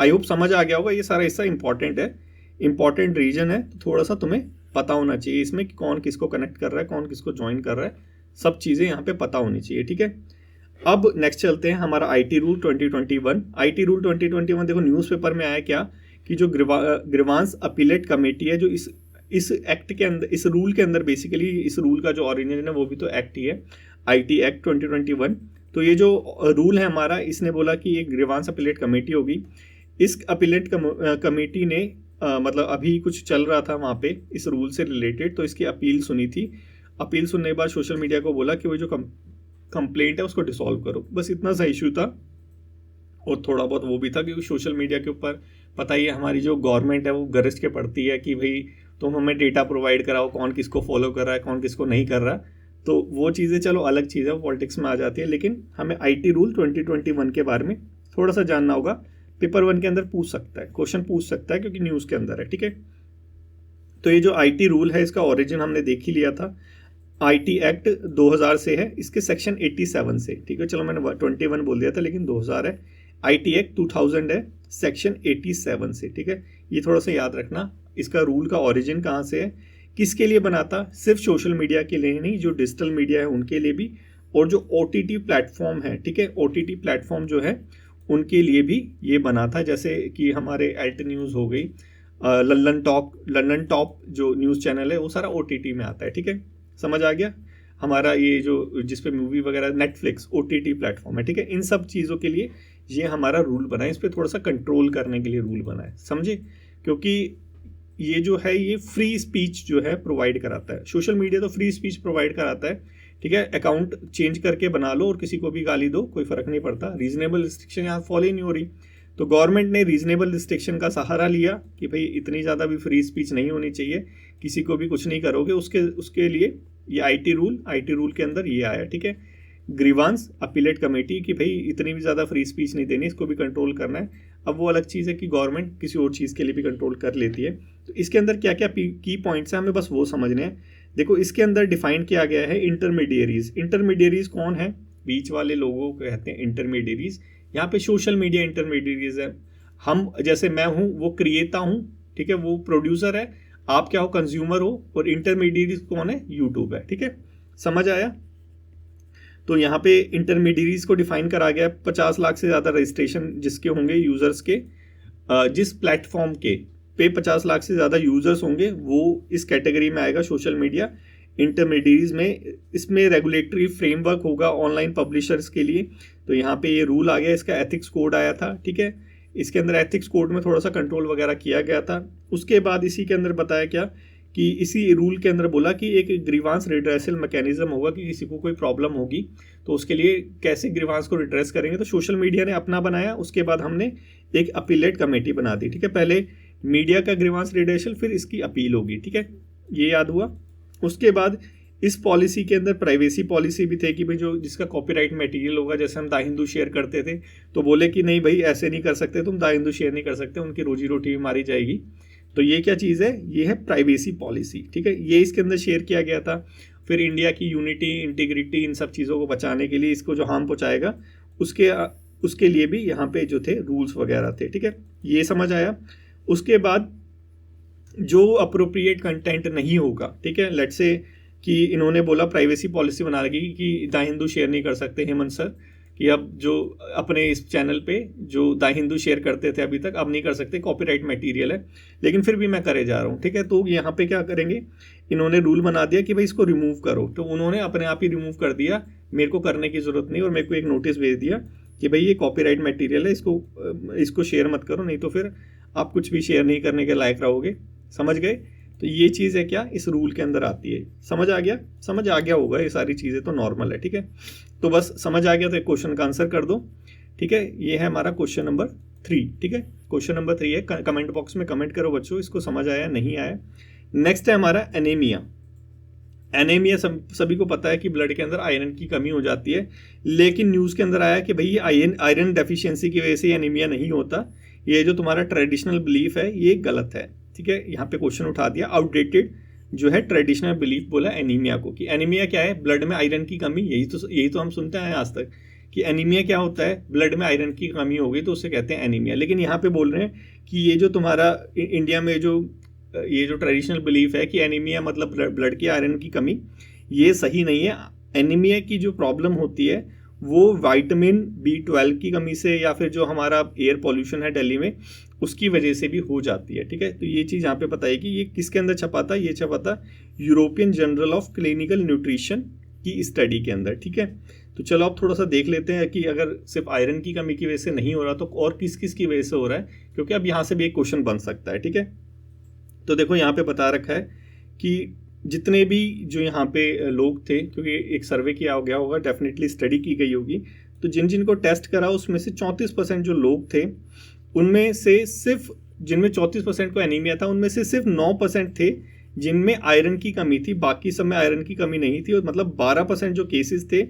आई होप समझ आ गया होगा, ये सारा हिस्सा इंपॉर्टेंट है, इंपॉर्टेंट रीजन है, तो थोड़ा सा तुम्हें पता होना चाहिए इसमें कि कौन किसको कनेक्ट कर रहा है, कौन किसको ज्वाइन कर रहा है, सब चीज़ें यहाँ पे पता होनी चाहिए, ठीक है। अब नेक्स्ट चलते हैं हमारा IT रूल 2021। IT रूल 2021 देखो न्यूज़पेपर में आया क्या कि जो ग्रीवांस अपीलेट कमेटी है, जो इस एक्ट के अंदर, इस रूल के अंदर, बेसिकली इस रूल का जो ओरिजिन है वो भी तो एक्ट ही है, IT एक्ट 2021। तो ये जो रूल है हमारा, इसने बोला कि एक ग्रीवांस अपीलेट कमेटी होगी। इस अपीलेट कमेटी ने मतलब अभी कुछ चल रहा था वहाँ पे इस रूल से रिलेटेड, तो इसकी अपील सुनी थी। अपील सुनने के बाद सोशल मीडिया को बोला कि वो जो कंप्लेंट है उसको डिसॉल्व करो, बस इतना सा इशू था। और थोड़ा बहुत वो भी था क्योंकि सोशल मीडिया के ऊपर पता ही है हमारी जो गवर्नमेंट है वो गरज के पड़ती है कि भाई तुम हमें डेटा प्रोवाइड कराओ, कौन किसको फॉलो कर रहा है, कौन किसको नहीं कर रहा। तो वो चीज़ें चलो अलग चीज़ है, वो पॉलिटिक्स में आ जाती है, लेकिन हमें IT रूल 2021 के बारे में थोड़ा सा जानना होगा। पेपर 1 के अंदर पूछ सकता है, क्वेश्चन पूछ सकता है क्योंकि न्यूज़ के अंदर है, ठीक है। तो ये जो IT रूल है इसका ओरिजिन हमने देख ही लिया था, IT एक्ट 2000 से है, इसके सेक्शन 87 से, ठीक है। चलो मैंने 21 बोल दिया था लेकिन 2000 है। IT एक्ट 2000 है, सेक्शन 87 से, ठीक है। ये थोड़ा सा याद रखना, इसका रूल का ओरिजिन कहाँ से है, किसके लिए बना था, सिर्फ सोशल मीडिया के लिए नहीं, जो डिजिटल मीडिया है उनके लिए भी, और जो OTT प्लेटफॉर्म है, ठीक है, OTT प्लेटफॉर्म जो है उनके लिए भी ये बना था। जैसे कि हमारे एल्ट न्यूज़ हो गई, लंदन टॉप जो न्यूज़ चैनल है वो सारा OTT में आता है, ठीक है, समझ आ गया। हमारा ये जो जिस पे मूवी वगैरह नेटफ्लिक्स OTT प्लेटफॉर्म है, ठीक है, इन सब चीज़ों के लिए ये हमारा रूल बना है, इस पर थोड़ा सा कंट्रोल करने के लिए रूल बना है, समझे, क्योंकि ये जो है ये फ्री स्पीच जो है प्रोवाइड कराता है। सोशल मीडिया तो फ्री स्पीच प्रोवाइड कराता है, ठीक है, अकाउंट चेंज करके बना लो और किसी को भी गाली दो, कोई फर्क नहीं पड़ता, रीजनेबल रिस्ट्रिक्शन यहाँ फॉलो ही नहीं हो रही। तो गवर्नमेंट ने रीजनेबल रिस्ट्रिक्शन का सहारा लिया कि भाई इतनी ज़्यादा भी फ्री स्पीच नहीं होनी चाहिए, किसी को भी कुछ नहीं करोगे, उसके लिए ये आईटी रूल के अंदर ये आया, ठीक है। ग्रीवांस अपीलेट कमेटी कि भाई इतनी भी ज़्यादा फ्री स्पीच नहीं देनी, इसको भी कंट्रोल करना है। अब वो अलग चीज़ है कि गवर्नमेंट किसी और चीज़ के लिए भी कंट्रोल कर लेती है। तो इसके अंदर क्या क्या की पॉइंट्स हैं हमें बस वो समझने हैं। देखो इसके अंदर डिफाइन किया गया है इंटरमीडियरीज कौन है, बीच वाले लोगों को कहते हैं इंटरमीडियरीज। यहाँ पे सोशल मीडिया इंटरमीडियरीज है, हम जैसे मैं हूँ वो क्रिएता हूँ, ठीक है, वो प्रोड्यूसर है, आप क्या हो कंज्यूमर हो, और इंटरमीडियरीज कौन है, यूट्यूब है, ठीक है, समझ आया। तो यहाँ पे इंटरमीडियरीज को डिफाइन करा गया 50 लाख से ज़्यादा रजिस्ट्रेशन जिसके होंगे यूज़र्स के, जिस प्लेटफॉर्म के पे 50 लाख से ज़्यादा यूज़र्स होंगे वो इस कैटेगरी में आएगा सोशल मीडिया इंटरमीडियरीज में। इसमें रेगुलेटरी फ्रेमवर्क होगा ऑनलाइन पब्लिशर्स के लिए। तो यहाँ पे ये रूल आ गया, इसका एथिक्स कोड आया था, ठीक है, इसके अंदर एथिक्स कोड में थोड़ा सा कंट्रोल वगैरह किया गया था। उसके बाद इसी के अंदर बताया क्या कि इसी रूल के अंदर बोला कि एक ग्रीवांस रिड्रेसल मैकेनिज्म होगा कि किसी को कोई प्रॉब्लम होगी तो उसके लिए कैसे ग्रीवांस को रिड्रेस करेंगे। तो सोशल मीडिया ने अपना बनाया, उसके बाद हमने एक अपीलेट कमेटी बना दी, ठीक है, पहले मीडिया का ग्रीवांस रिड्रेसल फिर इसकी अपील होगी, ठीक है, ये याद हुआ। उसके बाद इस पॉलिसी के अंदर प्राइवेसी पॉलिसी भी थे कि भाई जो जिसका कॉपीराइट मटेरियल होगा, जैसे हम द हिंदू शेयर करते थे तो बोले कि नहीं भाई ऐसे नहीं कर सकते, तुम द हिंदू शेयर नहीं कर सकते, उनकी रोजी रोटी भी मारी जाएगी। तो ये क्या चीज़ है, ये है प्राइवेसी पॉलिसी, ठीक है, ये इसके अंदर शेयर किया गया था। फिर इंडिया की यूनिटी इंटीग्रिटी इन सब चीज़ों को बचाने के लिए इसको जो हार्म पहुँचाएगा उसके लिए भी यहाँ पे जो थे रूल्स वगैरह थे, ठीक है, ये समझ आया। उसके बाद जो अप्रोप्रिएट कंटेंट नहीं होगा, ठीक है, लेट्स से कि इन्होंने बोला प्राइवेसी पॉलिसी बना लगी कि द हिंदू शेयर नहीं कर सकते हेमंत सर, कि अब जो अपने इस चैनल पे जो द हिंदू शेयर करते थे अभी तक अब नहीं कर सकते, कॉपीराइट मटेरियल है, लेकिन फिर भी मैं करे जा रहा हूँ, ठीक है। तो यहाँ पे क्या करेंगे, इन्होंने रूल बना दिया कि भाई इसको रिमूव करो, तो उन्होंने अपने आप ही रिमूव कर दिया, मेरे को करने की ज़रूरत नहीं, और मेरे को एक नोटिस भेज दिया कि भाई ये कॉपीराइट मटेरियल है, इसको शेयर मत करो, नहीं तो फिर आप कुछ भी शेयर नहीं करने के लायक रहोगे, समझ गए। तो ये चीज़ है क्या, इस रूल के अंदर आती है, समझ आ गया होगा, ये सारी चीज़ें तो नॉर्मल है, ठीक है। तो बस समझ आ गया तो एक क्वेश्चन का आंसर कर दो, ठीक है। ये है हमारा क्वेश्चन नंबर 3, ठीक है, क्वेश्चन नंबर 3 है, कमेंट बॉक्स में कमेंट करो बच्चों इसको समझ आया नहीं आया। नेक्स्ट है हमारा एनीमिया। सभी को पता है कि ब्लड के अंदर आयरन की कमी हो जाती है, लेकिन न्यूज़ के अंदर आया कि भाई ये आयरन डेफिशिएंसी की वजह से एनीमिया नहीं होता, ये जो तुम्हारा ट्रेडिशनल बिलीफ है ये गलत है, ठीक है। यहाँ पे क्वेश्चन उठा दिया, आउटडेटेड जो है ट्रेडिशनल बिलीफ बोला एनीमिया को, कि एनीमिया क्या है, ब्लड में आयरन की कमी, यही तो हम सुनते हैं आज तक कि एनीमिया क्या होता है, ब्लड में आयरन की कमी हो गई तो उसे कहते हैं एनीमिया। लेकिन यहाँ पे बोल रहे हैं कि ये जो तुम्हारा इंडिया में ये जो ट्रेडिशनल बिलीफ है कि एनीमिया मतलब ब्लड की आयरन की कमी, ये सही नहीं है। एनीमिया की जो प्रॉब्लम होती है वो विटामिन B12 की कमी से, या फिर जो हमारा एयर पॉल्यूशन है दिल्ली में उसकी वजह से भी हो जाती है, ठीक है। तो ये चीज़ यहाँ पे पता है कि ये किसके अंदर छपा था, ये छपा था European journal of clinical nutrition की स्टडी के अंदर, ठीक है। तो चलो आप थोड़ा सा देख लेते हैं कि अगर सिर्फ आयरन की कमी की वजह से नहीं हो रहा तो और किस किस की वजह से हो रहा है, क्योंकि अब यहाँ से भी एक क्वेश्चन बन सकता है, ठीक है। तो देखो यहाँ पे बता रखा है कि जितने भी जो यहाँ पे लोग थे, क्योंकि एक सर्वे किया गया होगा, डेफिनेटली स्टडी की गई होगी, तो जिनको टेस्ट करा उसमें से 34% जो लोग थे उनमें से सिर्फ जिनमें 34% को एनीमिया था उनमें से सिर्फ 9% थे जिनमें आयरन की कमी थी, बाकी सब में आयरन की कमी नहीं थी। और मतलब 12% जो केसेस थे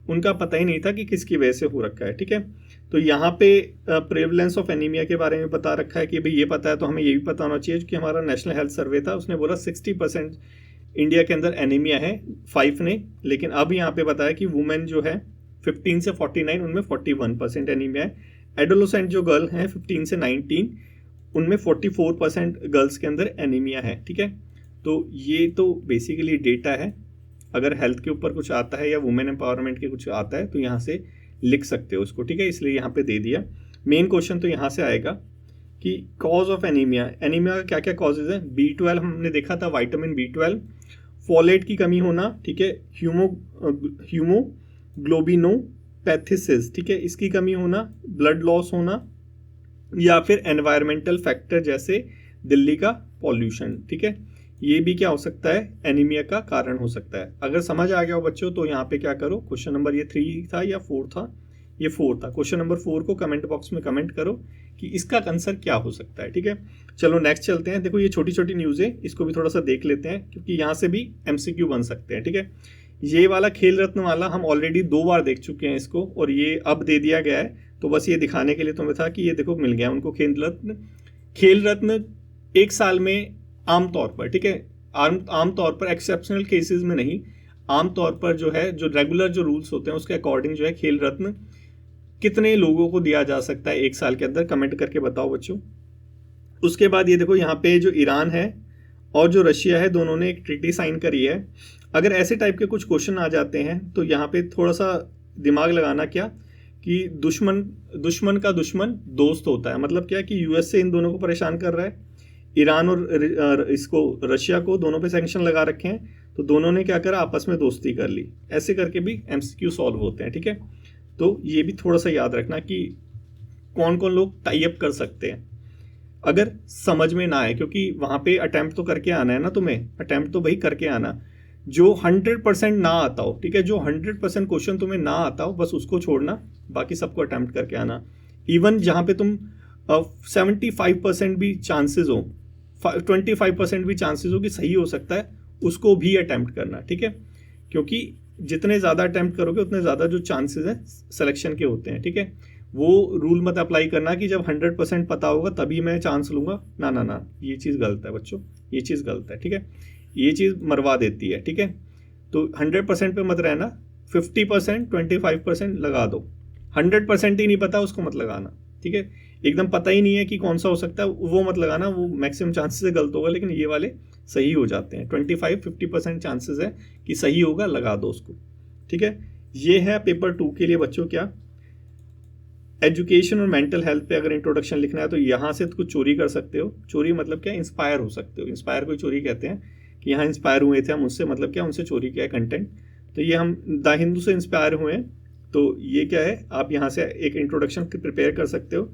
उनका पता ही नहीं था कि किसकी वजह से हो रखा है, ठीक है। तो यहाँ पे प्रेवलेंस ऑफ एनीमिया के बारे में बता रखा है कि भाई ये पता है तो हमें ये भी पता होना चाहिए कि हमारा नेशनल हेल्थ सर्वे था, उसने बोला 60% इंडिया के अंदर एनीमिया है 5 ने, लेकिन अब यहाँ पे बताया कि वुमेन जो है 15 से 49 उनमें 41% एनीमिया है। एडोलोसेंट जो गर्ल हैं 15 से 19 उनमें 44% गर्ल्स के अंदर एनीमिया है, ठीक है। तो ये तो बेसिकली डेटा है, अगर हेल्थ के ऊपर कुछ आता है या वुमेन एम्पावरमेंट के कुछ आता है तो यहाँ से लिख सकते हो उसको, ठीक है, इसलिए यहाँ पे दे दिया। मेन क्वेश्चन तो यहाँ से आएगा कि कॉज ऑफ एनीमिया, एनीमिया का क्या क्या कॉजेज है। B12 हमने देखा था, विटामिन B12, फोलेट की कमी होना, ठीक है, हीमोग्लोबिनोपैथिसिस, ठीक है, इसकी कमी होना, ब्लड लॉस होना, या फिर एनवायरमेंटल फैक्टर जैसे दिल्ली का पॉल्यूशन, ठीक है, ये भी क्या हो सकता है, एनीमिया का कारण हो सकता है। अगर समझ आ गया हो बच्चों तो यहाँ पे क्या करो, क्वेश्चन नंबर ये 3 था या 4 था, ये 4 था, क्वेश्चन नंबर 4 को कमेंट बॉक्स में कमेंट करो कि इसका आंसर क्या हो सकता है, ठीक है। चलो नेक्स्ट चलते हैं। देखो ये छोटी छोटी न्यूज़ है, इसको भी थोड़ा सा देख लेते हैं क्योंकि यहाँ से भी MCQ बन सकते हैं, ठीक है। ये वाला खेल रत्न वाला हम ऑलरेडी 2 बार देख चुके हैं इसको, और ये अब दे दिया गया है, तो बस ये दिखाने के लिए तुम्हें था कि ये देखो मिल गया उनको खेल रत्न 1 साल में आमतौर पर, ठीक है, आमतौर पर, एक्सेप्शनल केसेस में नहीं, आमतौर पर जो है, जो रेगुलर जो रूल्स होते हैं उसके अकॉर्डिंग जो है खेल रत्न कितने लोगों को दिया जा सकता है 1 साल के अंदर, कमेंट करके बताओ बच्चों। उसके बाद ये देखो यहाँ पे जो ईरान है और जो रशिया है, दोनों ने एक ट्रीटी साइन करी है। अगर ऐसे टाइप के कुछ क्वेश्चन आ जाते हैं तो यहाँ पे थोड़ा सा दिमाग लगाना, क्या कि दुश्मन का दुश्मन दोस्त होता है। मतलब क्या कि USA इन दोनों को परेशान कर रहा है, ईरान और इसको रशिया को, दोनों पे सैंक्शन लगा रखे हैं, तो दोनों ने क्या करा, आपस में दोस्ती कर ली। ऐसे करके भी MCQ सॉल्व होते हैं, ठीक है। तो ये भी थोड़ा सा याद रखना कि कौन कौन लोग टाई अप कर सकते हैं अगर समझ में ना आए, क्योंकि वहाँ पे अटैम्प्ट तो करके आना है ना, तुम्हें अटैम्प्ट तो भाई करके आना। जो 100% ना आता हो, ठीक है, जो 100% क्वेश्चन तुम्हें ना आता हो बस उसको छोड़ना, बाकी सबको अटैम्प्ट करके आना। इवन जहाँ पे तुम 75% भी चांसेस हो, 25% भी चांसेस हो कि सही हो सकता है, उसको भी अटैम्प्ट करना, ठीक है, क्योंकि जितने ज़्यादा अटैम्प्ट करोगे उतने ज़्यादा जो चांसेस हैं सिलेक्शन के होते हैं, ठीक है। वो रूल मत अप्लाई करना कि जब 100% पता होगा तभी मैं चांस लूँगा, ना ना ना, ये चीज़ गलत है बच्चों, ये चीज़ गलत है, ठीक है, ये चीज़ मरवा देती है, ठीक है। तो 100% पे मत रहना, 50% 25% लगा दो। 100% ही नहीं पता उसको मत लगाना, ठीक है, एकदम पता ही नहीं है कि कौन सा हो सकता है वो मत लगाना, वो मैक्सिमम चांसेस से गलत होगा, लेकिन ये वाले सही हो जाते हैं। 25-50% चांसेस है कि सही होगा, लगा दो उसको, ठीक है। ये है पेपर 2 के लिए बच्चों। क्या एजुकेशन और मेंटल हेल्थ पे अगर इंट्रोडक्शन लिखना है तो यहाँ से कुछ चोरी कर सकते हो। चोरी मतलब क्या, इंस्पायर हो सकते हो, इंस्पायर को चोरी कहते हैं, कि यहाँ इंस्पायर हुए थे हम उससे, मतलब क्या, उनसे चोरी किया है कंटेंट। तो ये हम द हिंदू से इंस्पायर हुए हैं, तो ये क्या है, आप यहाँ से एक इंट्रोडक्शन प्रिपेयर कर सकते हो।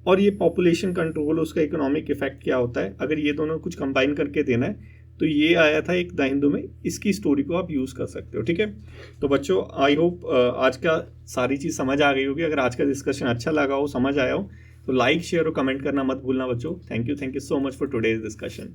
और ये पॉपुलेशन कंट्रोल, उसका इकोनॉमिक इफेक्ट क्या होता है, अगर ये दोनों कुछ कंबाइन करके देना है तो ये आया था एक द हिंदू में, इसकी स्टोरी को आप यूज़ कर सकते हो, ठीक है। तो बच्चों आई होप आज का सारी चीज़ समझ आ गई होगी। अगर आज का डिस्कशन अच्छा लगा हो, समझ आया हो, तो लाइक, शेयर और कमेंट करना मत भूलना बच्चों। Thank you so much for today's discussion.